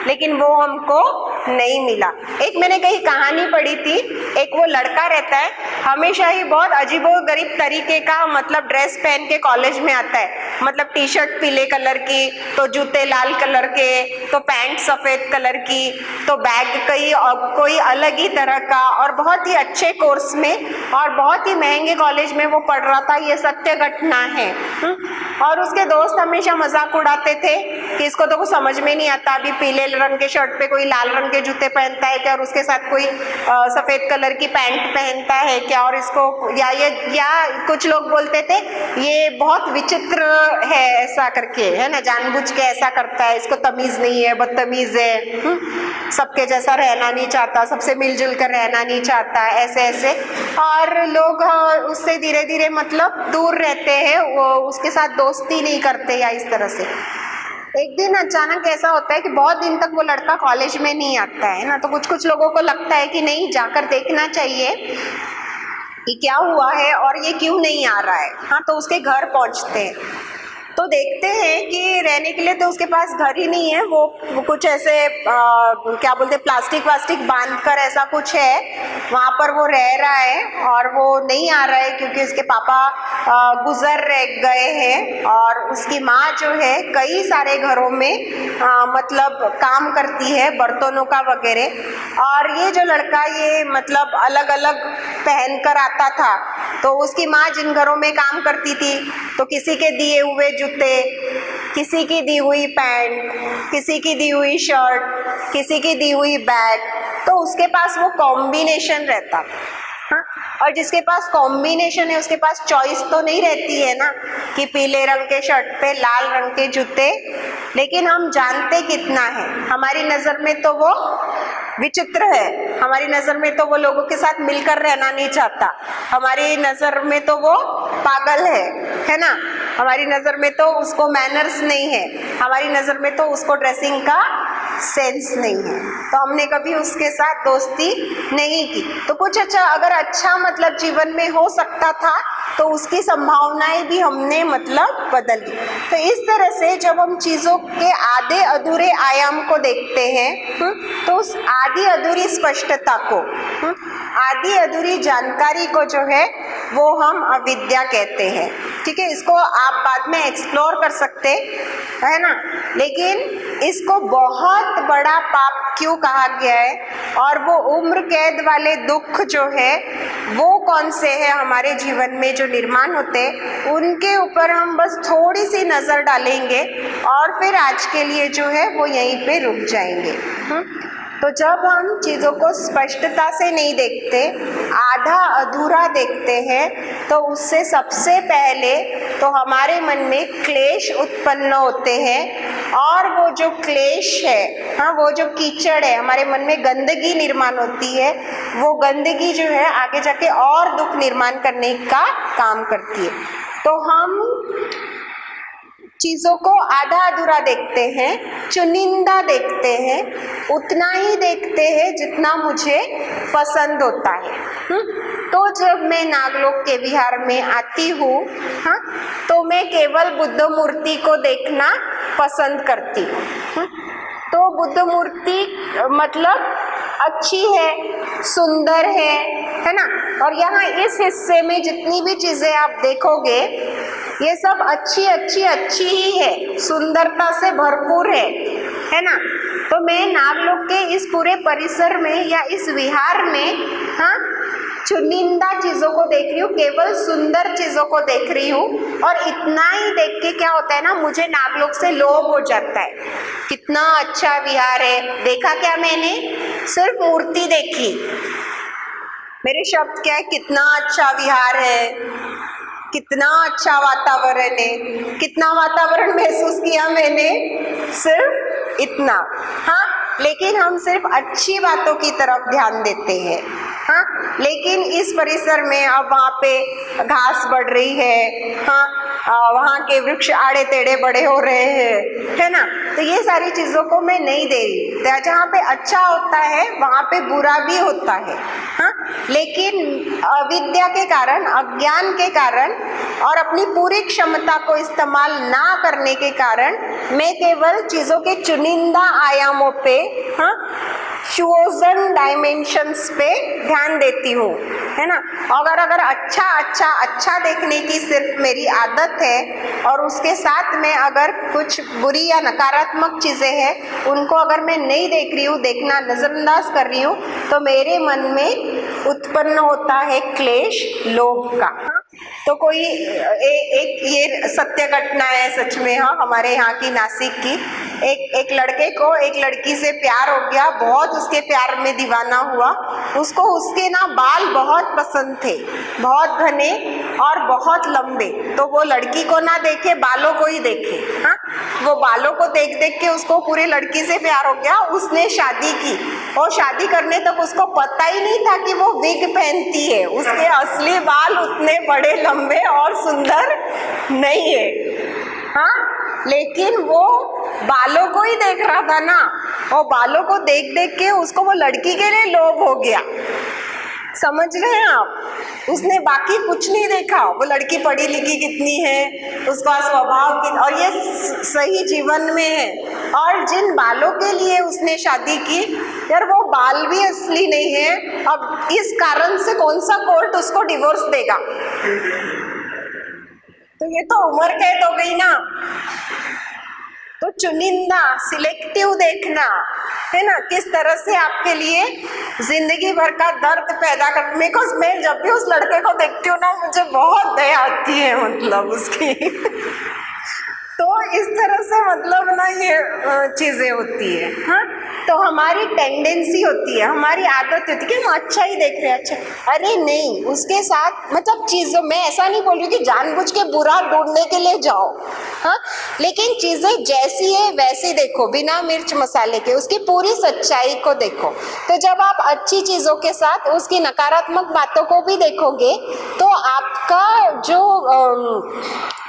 लेकिन वो हमको नहीं मिला। एक मैंने कहीं कहानी पढ़ी थी, एक वो लड़का रहता है, हमेशा ही बहुत अजीबोगरीब तरीके का मतलब ड्रेस पहन के कॉलेज में आता है, मतलब टी शर्ट पीले कलर की, तो जूते लाल कलर के, तो पैंट सफेद कलर की, तो बैग कोई अलग ही तरह का, और बहुत ही अच्छे कोर्स में और बहुत ही महंगे कॉलेज में वो पढ़ रहा था। ये सत्य घटना है। और उसके दोस्त हमेशा मजाक उड़ाते थे कि इसको तो कुछ समझ में नहीं आता, अभी पीले रंग के शर्ट पे कोई लाल रंग के जूते पहनता है क्या, और उसके साथ कोई सफेद कलर की पैंट पहनता है क्या, और इसको या कुछ लोग बोलते थे ये बहुत विचित्र है ऐसा करके, है ना, जानबूझ के ऐसा करता है, इसको तमीज नहीं है, बदतमीज है, सबके जैसा रहना नहीं चाहता, सबसे मिलजुल कर रहना नहीं चाहता, ऐसे ऐसे। और लोग उससे धीरे धीरे मतलब दूर रहते हैं, वो उसके साथ दोस्ती नहीं करते या इस तरह से। एक दिन अचानक ऐसा होता है कि बहुत दिन तक वो लड़का कॉलेज में नहीं आता है ना, तो कुछ लोगों को लगता है कि नहीं, जाकर देखना चाहिए कि क्या हुआ है और ये क्यों नहीं आ रहा है। हाँ, तो उसके घर पहुंचते हैं तो देखते हैं कि रहने के लिए तो उसके पास घर ही नहीं है, वो कुछ ऐसे क्या बोलते, प्लास्टिक वास्टिक बांध कर ऐसा कुछ है, वहाँ पर वो रह रहा है। और वो नहीं आ रहा है क्योंकि उसके पापा गुजर गए हैं, और उसकी माँ जो है कई सारे घरों में मतलब काम करती है, बर्तनों का वगैरह। और ये जो लड़का ये मतलब अलग अलग पहन कर आता था, तो उसकी माँ जिन घरों में काम करती थी तो किसी के दिए हुए जूते, किसी की दी हुई पैंट, किसी की दी हुई शर्ट, किसी की दी हुई बैग, तो उसके पास वो कॉम्बिनेशन रहता। हाँ, और जिसके पास कॉम्बिनेशन है उसके पास चॉइस तो नहीं रहती है ना कि पीले रंग के शर्ट पे लाल रंग के जूते। लेकिन हम जानते कितना है, हमारी नजर में तो वो विचित्र है, हमारी नजर में तो वो लोगों के साथ मिलकर रहना नहीं चाहता, हमारी नजर में तो वो पागल है ना, हमारी नजर में तो उसको मैनर्स नहीं है, हमारी नजर में तो उसको ड्रेसिंग का सेंस नहीं है, तो हमने कभी उसके साथ दोस्ती नहीं की। तो कुछ अगर अच्छा मतलब जीवन में हो सकता था तो उसकी संभावनाएं भी हमने मतलब बदल दी। तो इस तरह से जब हम चीजों के आधे अधूरे आयाम को देखते हैं, तो उस आधी अधूरी स्पष्टता को, आधी अधूरी जानकारी को जो है वो हम अविद्या कहते हैं। ठीक है, इसको आप बाद में एक्सप्लोर कर सकते है ना, लेकिन इसको बहुत बड़ा पाप क्यों कहा गया है, और वो उम्र कैद वाले दुख जो है वो कौन से है हमारे जीवन में जो निर्माण होते हैं, उनके ऊपर हम बस थोड़ी सी नजर डालेंगे और फिर आज के लिए जो है वो यहीं पे रुक जाएंगे। तो जब हम चीज़ों को स्पष्टता से नहीं देखते, आधा अधूरा देखते हैं, तो उससे सबसे पहले तो हमारे मन में क्लेश उत्पन्न होते हैं, और वो जो क्लेश है, हाँ, वो जो कीचड़ है, हमारे मन में गंदगी निर्माण होती है, वो गंदगी जो है आगे जाके और दुख निर्माण करने का काम करती है। तो हम चीजों को आधा अधूरा देखते हैं, चुनिंदा देखते हैं, उतना ही देखते हैं जितना मुझे पसंद होता है। तो जब मैं नागलोक के विहार में आती हूँ, हाँ, तो मैं केवल बुद्ध मूर्ति को देखना पसंद करती हूँ। तो बुद्ध मूर्ति मतलब अच्छी है, सुंदर है ना, और यहाँ इस हिस्से में जितनी भी चीजें आप देखोगे ये सब अच्छी अच्छी अच्छी ही है, सुंदरता से भरपूर है ना। तो मैं नागलोक के इस पूरे परिसर में या इस विहार में, हाँ, चुनिंदा चीजों को देख रही हूँ, केवल सुंदर चीजों को देख रही हूँ, और इतना ही देख के क्या होता है ना, मुझे नागलोक से लोभ हो जाता है। कितना अच्छा विहार है, देखा क्या मैंने, सिर्फ मूर्ति देखी, मेरे शब्द क्या है, कितना अच्छा विहार है, कितना अच्छा वातावरण है, कितना वातावरण महसूस किया मैंने, सिर्फ इतना। हाँ, लेकिन हम सिर्फ अच्छी बातों की तरफ ध्यान देते हैं। हाँ, लेकिन इस परिसर में अब वहाँ पे घास बढ़ रही है, हाँ, वहाँ के वृक्ष आड़े टेढ़े बड़े हो रहे हैं, है ना, तो ये सारी चीजों को मैं नहीं दे रही। जहाँ पे अच्छा होता है वहाँ पे बुरा भी होता है। हाँ, लेकिन अविद्या के कारण, अज्ञान के कारण और अपनी पूरी क्षमता को इस्तेमाल ना करने के कारण मैं केवल चीजों के चुनिंदा आयामों पे, हाँ, चोजन डायमेंशंस पे ध्यान देती हूँ, है ना। अगर अच्छा देखने की सिर्फ मेरी आदत है और उसके साथ में अगर कुछ बुरी या नकारात्मक चीजें हैं उनको अगर मैं नहीं देख रही हूँ, देखना नजरअंदाज कर रही हूँ, तो मेरे मन में उत्पन्न होता है क्लेश, लोभ का। तो कोई एक ये सत्य घटना है सच में, हाँ, हमारे यहाँ की, नासिक की। एक लड़के को एक लड़की से प्यार हो गया, बहुत उसके प्यार में दीवाना हुआ। उसको उसके ना बाल बहुत पसंद थे, बहुत घने और बहुत लंबे। तो वो लड़की को ना देखे, बालों को ही देखे, हाँ, वो बालों को देख देख के उसको पूरे लड़की से प्यार हो गया। उसने शादी की और शादी करने तक उसको पता ही नहीं था कि वो विग पहनती है। उसके असली बाल उतने बड़े, लंबे और सुंदर नहीं है, हाँ, लेकिन वो बालों को ही देख रहा था ना, और बालों को देख देख के उसको वो लड़की के लिए लोभ हो गया। समझ रहे हैं आप? उसने बाकी कुछ नहीं देखा, वो लड़की पढ़ी लिखी कितनी है, उसका स्वभाव और ये सही जीवन में है। और जिन बालों के लिए उसने शादी की, यार वो बाल भी असली नहीं है। अब इस कारण से कौन सा कोर्ट उसको डिवोर्स देगा? तो ये तो उम्र कैद हो गई ना। तो चुनिंदा, सिलेक्टिव देखना, है ना, किस तरह से आपके लिए जिंदगी भर का दर्द पैदा कर। मैं जब भी उस लड़के को देखती हूँ ना, मुझे बहुत दया आती है, मतलब उसकी तो इस तरह से मतलब ना ये चीजें होती है, हाँ। तो हमारी टेंडेंसी होती है, हमारी आदत होती है कि हम अच्छा ही देख रहे हैं, अच्छा। अरे नहीं, उसके साथ मतलब चीजों, मैं ऐसा नहीं बोल रही कि जानबूझ के बुरा ढूंढने के लिए जाओ, हाँ, लेकिन चीजें जैसी है वैसी देखो, बिना मिर्च मसाले के, उसकी पूरी सच्चाई को देखो। तो जब आप अच्छी चीजों के साथ उसकी नकारात्मक बातों को भी देखोगे, तो आपका जो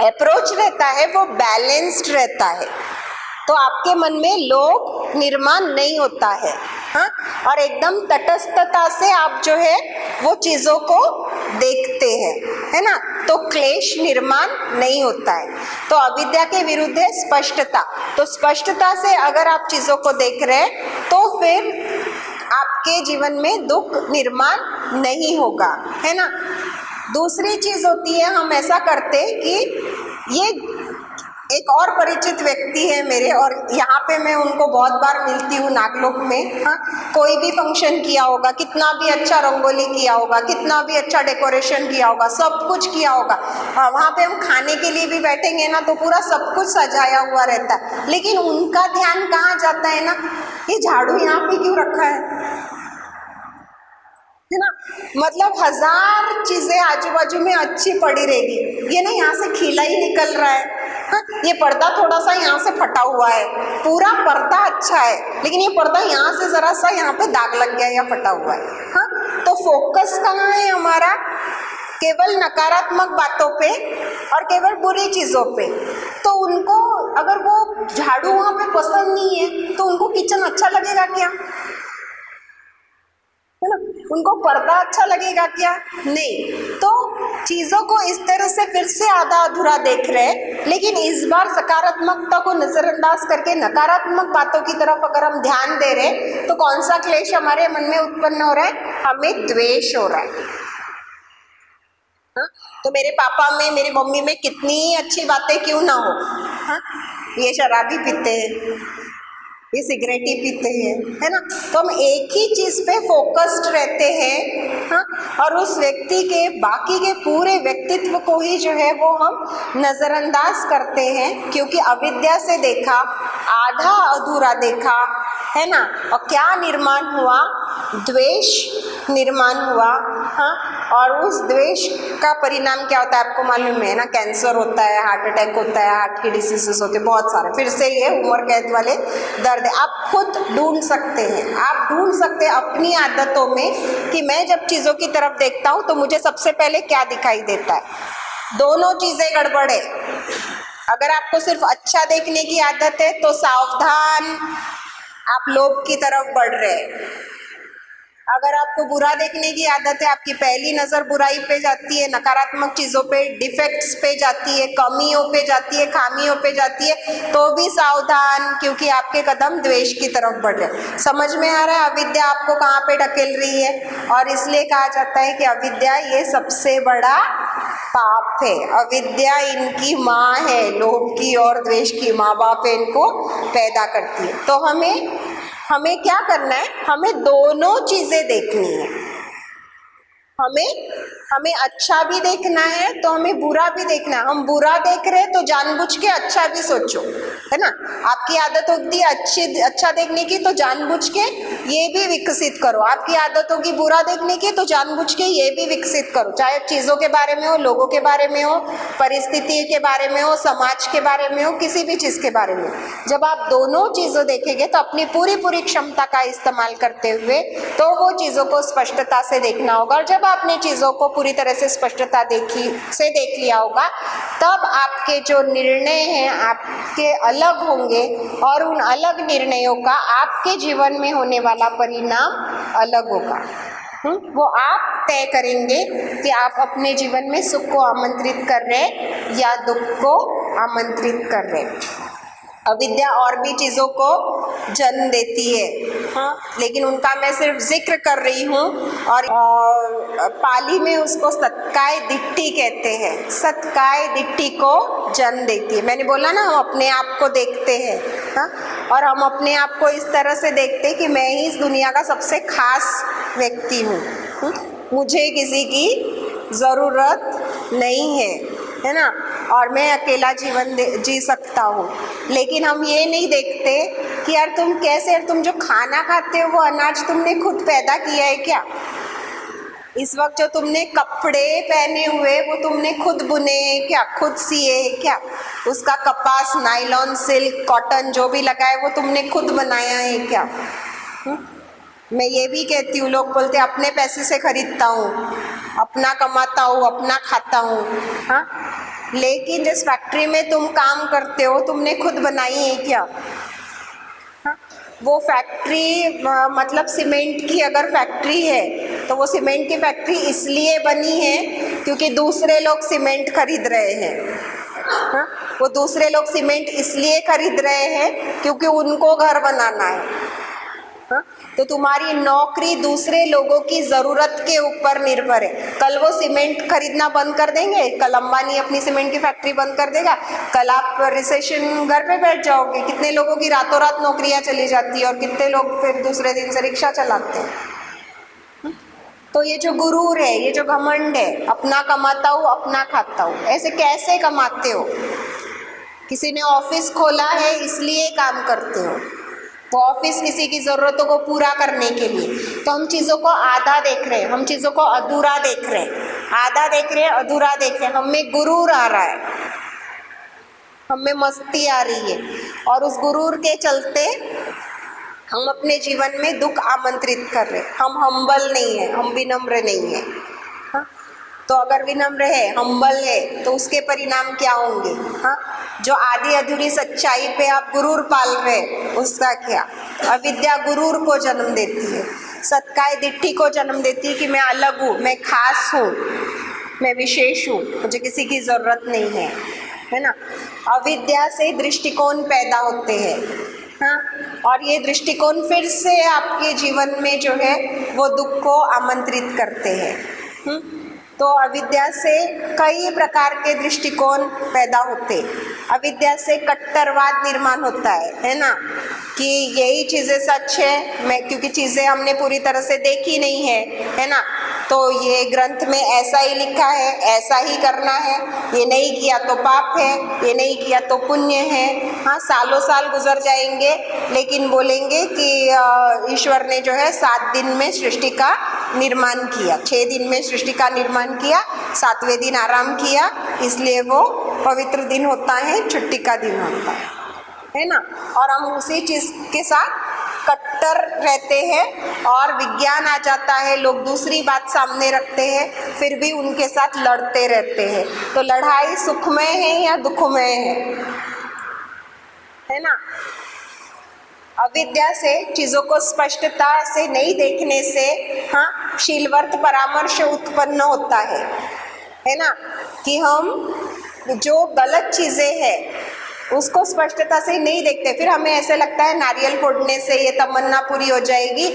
अप्रोच रहता है वो बैलेंस्ड रहता है। तो आपके मन में लोभ निर्माण नहीं होता है, हाँ, और एकदम तटस्थता से आप जो है वो चीजों को देखते हैं, है ना। तो क्लेश निर्माण नहीं होता है। तो अविद्या के विरुद्ध है स्पष्टता। तो स्पष्टता से अगर आप चीजों को देख रहे हैं तो फिर आपके जीवन में दुख निर्माण नहीं होगा, है ना। दूसरी चीज होती है, हम ऐसा करते कि ये एक और परिचित व्यक्ति है मेरे, और यहाँ पे मैं उनको बहुत बार मिलती हूँ नागलोक में, हाँ, कोई भी फंक्शन किया होगा, कितना भी अच्छा रंगोली किया होगा, कितना भी अच्छा डेकोरेशन किया होगा, सब कुछ किया होगा, वहाँ पे हम खाने के लिए भी बैठेंगे ना तो पूरा सब कुछ सजाया हुआ रहता है, लेकिन उनका ध्यान कहाँ जाता है ना, ये झाड़ू यहाँ पे क्यों रखा है ना। मतलब 1000 चीजें आजू बाजू में अच्छी पड़ी रहेगी, ये ना यहाँ से खिला ही निकल रहा है, हाँ, ये पर्दा थोड़ा सा यहाँ से फटा हुआ है, पूरा पर्दा अच्छा है लेकिन ये पर्दा यहाँ से जरा सा यहाँ पे दाग लग गया या फटा हुआ है, हाँ। तो फोकस कहाँ है हमारा? केवल नकारात्मक बातों पे और केवल बुरी चीजों पे। तो उनको अगर वो झाड़ू वहां पे पसंद नहीं है तो उनको किचन अच्छा लगेगा क्या? है ना, उनको पर्दा अच्छा लगेगा क्या? नहीं। तो चीजों को इस तरह से फिर से आधा अधूरा देख रहे हैं, लेकिन इस बार सकारात्मकता को नजरअंदाज करके नकारात्मक बातों की तरफ अगर हम ध्यान दे रहे हैं तो कौन सा क्लेश हमारे मन में उत्पन्न हो रहा है? हमें द्वेष हो रहा है, हाँ? तो मेरे पापा में, मेरी मम्मी में कितनी अच्छी बातें क्यों ना हो, हाँ, ये शराबी पीते हैं, ये सिगरेट ही पीते हैं, है ना। तो हम एक ही चीज पे फोकस्ड रहते हैं, हाँ, और उस व्यक्ति के बाकी के पूरे व्यक्तित्व को ही जो है वो हम नजरअंदाज करते हैं, क्योंकि अविद्या से देखा, आधा अधूरा देखा, है ना। और क्या निर्माण हुआ? द्वेष निर्माण हुआ, हाँ। और उस द्वेष का परिणाम क्या होता है आपको मालूम है ना? कैंसर होता है, हार्ट अटैक होता है, हार्ट की डिसीजेस होते हैं, बहुत सारे। फिर से ये उम्र कैद वाले दर्द आप खुद ढूंढ सकते हैं, आप ढूंढ सकते हैं अपनी आदतों में कि मैं जब चीजों की तरफ देखता हूं तो मुझे सबसे पहले क्या दिखाई देता है। दोनों चीजें गड़बड़ है। अगर आपको सिर्फ अच्छा देखने की आदत है तो सावधान, आप लोभ की तरफ बढ़ रहे हैं। अगर आपको बुरा देखने की आदत है, आपकी पहली नज़र बुराई पे जाती है, नकारात्मक चीज़ों पे, डिफेक्ट्स पे जाती है, कमियों पे जाती है, खामियों पे जाती है, तो भी सावधान, क्योंकि आपके कदम द्वेष की तरफ बढ़ रहे हैं। समझ में आ रहा है अविद्या आपको कहाँ पे ढकेल रही है? और इसलिए कहा जाता है कि अविद्या ये सबसे बड़ा पाप है। अविद्या इनकी माँ है, लोभ की और द्वेष की, माँ बाप इनको पैदा करती है। तो हमें क्या करना है? हमें दोनों चीजें देखनी है। हमें अच्छा भी देखना है तो हमें बुरा भी देखना है। हम बुरा देख रहे हैं तो जानबूझ के अच्छा भी सोचो, है ना। आपकी आदत होती है अच्छा देखने की, तो जानबूझ के ये भी विकसित करो। आपकी आदत होगी बुरा देखने की, तो जानबूझ के ये भी विकसित करो, चाहे चीज़ों के बारे में हो, लोगों के बारे में हो, परिस्थिति के बारे में हो, समाज के बारे में हो, किसी भी चीज़ के बारे में। जब आप दोनों चीज़ों देखेंगे तो अपनी पूरी क्षमता का इस्तेमाल करते हुए तो वो चीज़ों को स्पष्टता से देखना होगा। और जब आपने चीज़ों को पूरी तरह से स्पष्टता देख लिया होगा, तब आपके जो निर्णय हैं आपके अलग होंगे और उन अलग निर्णयों का आपके जीवन में होने वाला परिणाम अलग होगा। वो आप तय करेंगे कि आप अपने जीवन में सुख को आमंत्रित कर रहे या दुख को आमंत्रित कर रहे। अविद्या और भी चीज़ों को जन्म देती है, हाँ, लेकिन उनका मैं सिर्फ जिक्र कर रही हूँ। और पाली में उसको सत्काय दिट्ठी कहते हैं। सत्काय दिट्ठी को जन्म देती है। मैंने बोला ना, हम अपने आप को देखते हैं, हाँ, और हम अपने आप को इस तरह से देखते हैं कि मैं ही इस दुनिया का सबसे खास व्यक्ति हूँ, मुझे किसी की ज़रूरत नहीं है ना, और मैं अकेला जीवन जी सकता हूँ। लेकिन हम ये नहीं देखते कि यार तुम कैसे, यार तुम जो खाना खाते हो वो अनाज तुमने खुद पैदा किया है क्या? इस वक्त जो तुमने कपड़े पहने हुए वो तुमने खुद बुने हैं क्या? खुद सिए हैं क्या? उसका कपास, नायलॉन, सिल्क, कॉटन जो भी लगा है वो तुमने खुद बनाया है क्या? मैं ये भी कहती हूँ, लोग बोलते हैं अपने पैसे से खरीदता हूँ, अपना कमाता हूँ, अपना खाता हूँ, हाँ, लेकिन जिस फैक्ट्री में तुम काम करते हो तुमने खुद बनाई है क्या? हाँ? वो फैक्ट्री मतलब सीमेंट की अगर फैक्ट्री है तो वो सीमेंट की फैक्ट्री इसलिए बनी है क्योंकि दूसरे लोग सीमेंट खरीद रहे हैं, हाँ? वो दूसरे लोग सीमेंट इसलिए खरीद रहे हैं क्योंकि उनको घर बनाना है, हाँ? तो तुम्हारी नौकरी दूसरे लोगों की ज़रूरत के ऊपर निर्भर है। कल वो सीमेंट खरीदना बंद कर देंगे, कल अंबानी अपनी सीमेंट की फैक्ट्री बंद कर देगा, कल आप रिसेशन घर पे बैठ जाओगे। कितने लोगों की रातों रात नौकरियां चली जाती है और कितने लोग फिर दूसरे दिन से रिक्शा चलाते हैं। तो ये जो गुरूर है, ये जो घमंड है, अपना कमाता हूँ, अपना खाता हूँ, ऐसे कैसे कमाते हो? किसी ने ऑफिस खोला है इसलिए काम करते हो, वो ऑफिस किसी की ज़रूरतों को पूरा करने के लिए। तो हम चीज़ों को आधा देख रहे हैं, हम चीज़ों को अधूरा देख रहे हैं, आधा देख रहे हैं, अधूरा देख रहे हैं। हमें गुरूर आ रहा है, हमें मस्ती आ रही है, और उस गुरूर के चलते हम अपने जीवन में दुख आमंत्रित कर रहे हैं। हम हम्बल नहीं है, हम विनम्र नहीं है, हाँ? तो अगर विनम्र है, हम्बल है, तो उसके परिणाम क्या होंगे? हाँ, जो आधी अधूरी सच्चाई पे आप गुरूर पाल रहे, उसका क्या? अविद्या गुरूर को जन्म देती है, सत्काय दिट्ठी को जन्म देती है कि मैं अलग हूँ, मैं खास हूँ, मैं विशेष हूँ, मुझे किसी की ज़रूरत नहीं है ना। अविद्या से दृष्टिकोण पैदा होते हैं, हाँ, और ये दृष्टिकोण फिर से आपके जीवन में जो है वो दुख को आमंत्रित करते हैं। तो अविद्या से कई प्रकार के दृष्टिकोण पैदा होते। अविद्या से कट्टरवाद निर्माण होता है ना, कि यही चीज़ें सच है, मैं क्योंकि चीज़ें हमने पूरी तरह से देखी नहीं है ना, तो ये ग्रंथ में ऐसा ही लिखा है, ऐसा ही करना है, ये नहीं किया तो पाप है, ये नहीं किया तो पुण्य है। हाँ, सालों साल गुजर जाएंगे लेकिन बोलेंगे कि ईश्वर ने जो है 7 दिन में सृष्टि का निर्माण किया, 6 दिन में सृष्टि का निर्माण किया, 7वें दिन आराम किया, इसलिए वो पवित्र दिन होता है, छुट्टी का दिन होता है ना। और हम उसी चीज़ के साथ कट्टर रहते हैं और विज्ञान आ जाता है, लोग दूसरी बात सामने रखते हैं, फिर भी उनके साथ लड़ते रहते हैं। तो लड़ाई सुखमय है या दुखमय है ना? अविद्या से, चीजों को स्पष्टता से नहीं देखने से, हाँ, शीलवर्त परामर्श उत्पन्न होता है ना, कि हम जो गलत चीजें हैं उसको स्पष्टता से नहीं देखते। फिर हमें ऐसे लगता है नारियल फोड़ने से ये तमन्ना पूरी हो जाएगी,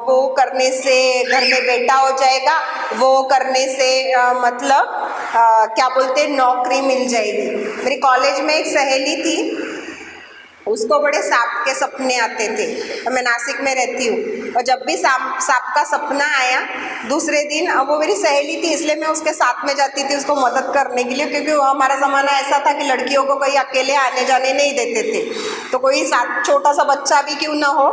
वो करने से घर में बेटा हो जाएगा, वो करने से क्या बोलते हैं, नौकरी मिल जाएगी। मेरी कॉलेज में एक सहेली थी, उसको बड़े सांप के सपने आते थे। मैं नासिक में रहती हूँ, और जब भी सांप का सपना आया दूसरे दिन, अब वो मेरी सहेली थी इसलिए मैं उसके साथ में जाती थी उसको मदद करने के लिए, क्योंकि वो हमारा ज़माना ऐसा था कि लड़कियों को कहीं अकेले आने जाने नहीं देते थे, तो कोई साथ छोटा सा बच्चा भी क्यों ना हो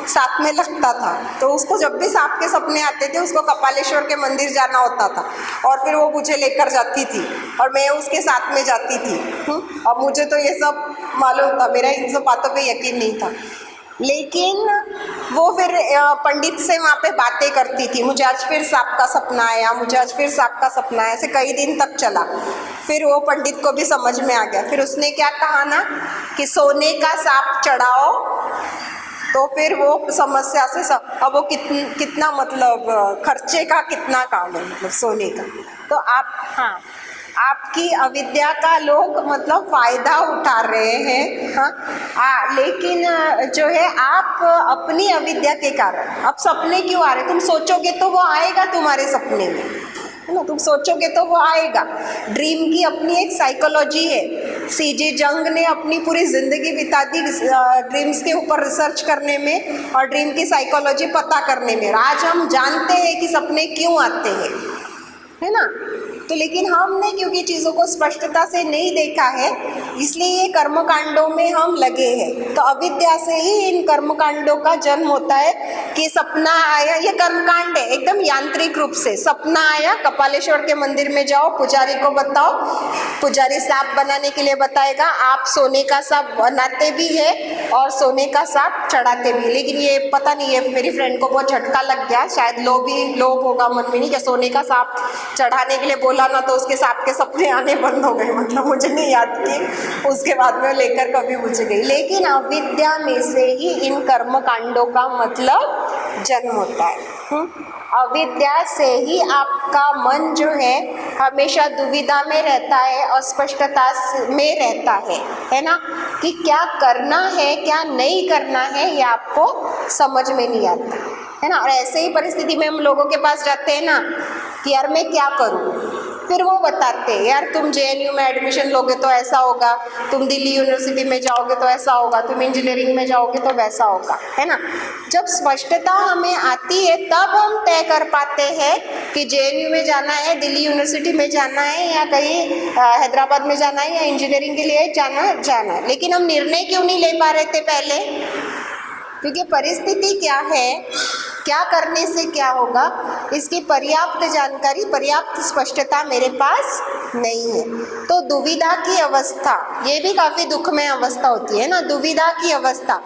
साथ में लगता था। तो उसको जब भी सांप के सपने आते थे उसको कपालेश्वर के मंदिर जाना होता था, और फिर वो मुझे लेकर जाती थी और मैं उसके साथ में जाती थी। अब मुझे तो ये सब मालूम था, मेरा इन सब बातों पे यकीन नहीं था, लेकिन वो फिर पंडित से वहाँ पे बातें करती थी। मुझे आज फिर सांप का सपना आया, मुझे आज फिर सांप का सपना आया, ऐसे कई दिन तक चला। फिर वो पंडित को भी समझ में आ गया। फिर उसने क्या कहा ना कि सोने का सांप चढ़ाओ, तो फिर वो समस्या से अब वो कितना मतलब खर्चे का कितना काम है, मतलब सोने का। तो आप, हाँ, आपकी अविद्या का लोग मतलब फायदा उठा रहे हैं, हाँ, लेकिन जो है आप अपनी अविद्या के कारण, अब सपने क्यों आ रहे, तुम सोचोगे तो वो आएगा तुम्हारे सपने में, है ना, तुम सोचोगे तो वो आएगा। ड्रीम की अपनी एक साइकोलॉजी है। सीजे जंग ने अपनी पूरी जिंदगी बिता दी ड्रीम्स के ऊपर रिसर्च करने में और ड्रीम की साइकोलॉजी पता करने में। आज हम जानते हैं कि सपने क्यों आते हैं, है ना। तो लेकिन हमने क्योंकि चीज़ों को स्पष्टता से नहीं देखा है, इसलिए ये कर्मकांडों में हम लगे हैं। तो अविद्या से ही इन कर्मकांडों का जन्म होता है कि सपना आया, ये कर्मकांड है एकदम यांत्रिक रूप से। सपना आया, कपालेश्वर के मंदिर में जाओ, पुजारी को बताओ, पुजारी सांप बनाने के लिए बताएगा, आप सोने का सांप बनाते भी है और सोने का सांप चढ़ाते भी। लेकिन ये पता नहीं है, मेरी फ्रेंड को बहुत झटका लग गया, शायद लोभ होगा मन में, नहीं क्या सोने का सांप चढ़ाने के लिए बोला ना, तो उसके सांप के सपने आने बंद हो गए। मतलब मुझे नहीं याद कि उसके बाद में लेकर कभी मुझे गई। लेकिन अविद्या में से ही इन कर्म कांडों का मतलब जन्म होता है। अविद्या से ही आपका मन जो है हमेशा दुविधा में रहता है, अस्पष्टता में रहता है ना, कि क्या करना है क्या नहीं करना है ये आपको समझ में नहीं आता, है ना। और ऐसे ही परिस्थिति में हम लोगों के पास जाते हैं ना कि यार मैं क्या करूं, फिर वो बताते हैं यार तुम JNU में एडमिशन लोगे तो ऐसा होगा, तुम दिल्ली यूनिवर्सिटी में जाओगे तो ऐसा होगा, तुम इंजीनियरिंग में जाओगे तो वैसा होगा, है ना। जब स्पष्टता हमें आती है तब हम तय कर पाते हैं कि JNU में जाना है, दिल्ली यूनिवर्सिटी में जाना है, या कहीं हैदराबाद में जाना है, या इंजीनियरिंग के लिए जाना है। लेकिन हम निर्णय क्यों नहीं ले पा रहे थे पहले, क्योंकि परिस्थिति क्या है, क्या करने से क्या होगा, इसकी पर्याप्त जानकारी, पर्याप्त स्पष्टता मेरे पास नहीं है। तो दुविधा की अवस्था, ये भी काफ़ी दुखमय अवस्था होती है ना, दुविधा की अवस्था,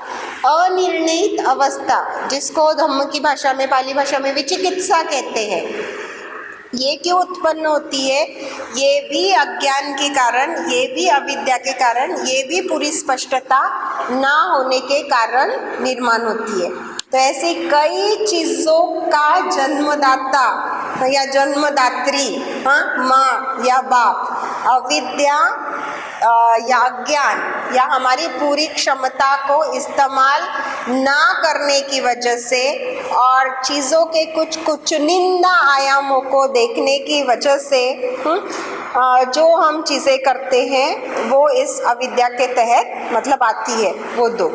अनिर्णित अवस्था, जिसको धम्म की भाषा में, पाली भाषा में विचिकित्सा कहते हैं। ये क्यों उत्पन्न होती है, ये भी अज्ञान के कारण, ये भी अविद्या के कारण, ये भी पूरी स्पष्टता ना होने के कारण निर्माण होती है। तो ऐसी कई चीज़ों का जन्मदाता या जन्मदात्री, माँ या बाप, अविद्या या ज्ञान या हमारी पूरी क्षमता को इस्तेमाल ना करने की वजह से और चीज़ों के कुछ निंदा आयामों को देखने की वजह से जो हम चीज़ें करते हैं वो इस अविद्या के तहत मतलब आती है, वो दो।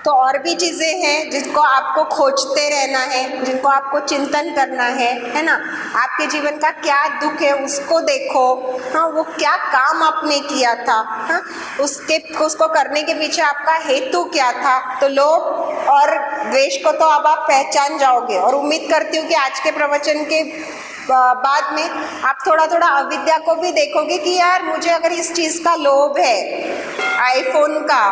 तो और भी चीज़ें हैं जिसको आपको खोजते रहना है, जिनको आपको चिंतन करना है ना। आपके जीवन का क्या दुख है उसको देखो, हाँ, वो क्या काम आपने किया था, हाँ, उसको करने के पीछे आपका हेतु क्या था। तो लोभ और द्वेष को तो अब आप पहचान जाओगे, और उम्मीद करती हूँ कि आज के प्रवचन के बाद में आप थोड़ा थोड़ा अविद्या को भी देखोगे कि यार मुझे अगर इस चीज़ का लोभ है, आईफोन का,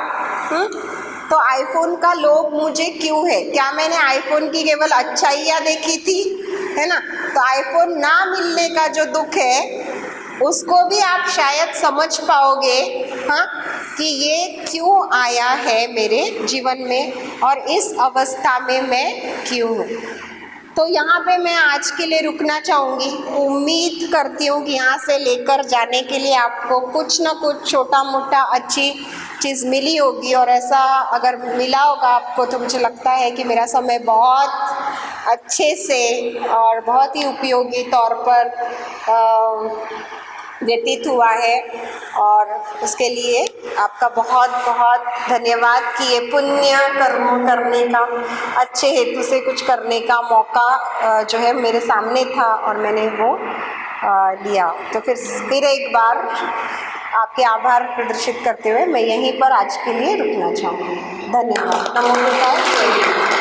तो आईफोन का लोभ मुझे क्यों है, क्या मैंने आईफोन की केवल अच्छाइयाँ देखी थी, है ना। तो आईफोन ना मिलने का जो दुख है उसको भी आप शायद समझ पाओगे, हाँ, कि ये क्यों आया है मेरे जीवन में और इस अवस्था में मैं क्यों हूँ। तो यहाँ पे मैं आज के लिए रुकना चाहूँगी। उम्मीद करती हूँ कि यहाँ से लेकर जाने के लिए आपको कुछ ना कुछ छोटा मोटा अच्छी चीज़ मिली होगी, और ऐसा अगर मिला होगा आपको तो मुझे लगता है कि मेरा समय बहुत अच्छे से और बहुत ही उपयोगी तौर पर व्यतीत हुआ है। और उसके लिए आपका बहुत बहुत धन्यवाद कि ये पुण्य कर्म करने का, अच्छे हेतु से कुछ करने का मौका जो है मेरे सामने था और मैंने वो लिया। तो फिर एक बार आपके आभार प्रदर्शित करते हुए मैं यहीं पर आज के लिए रुकना चाहूँगी। धन्यवाद। नमो बुद्धाय।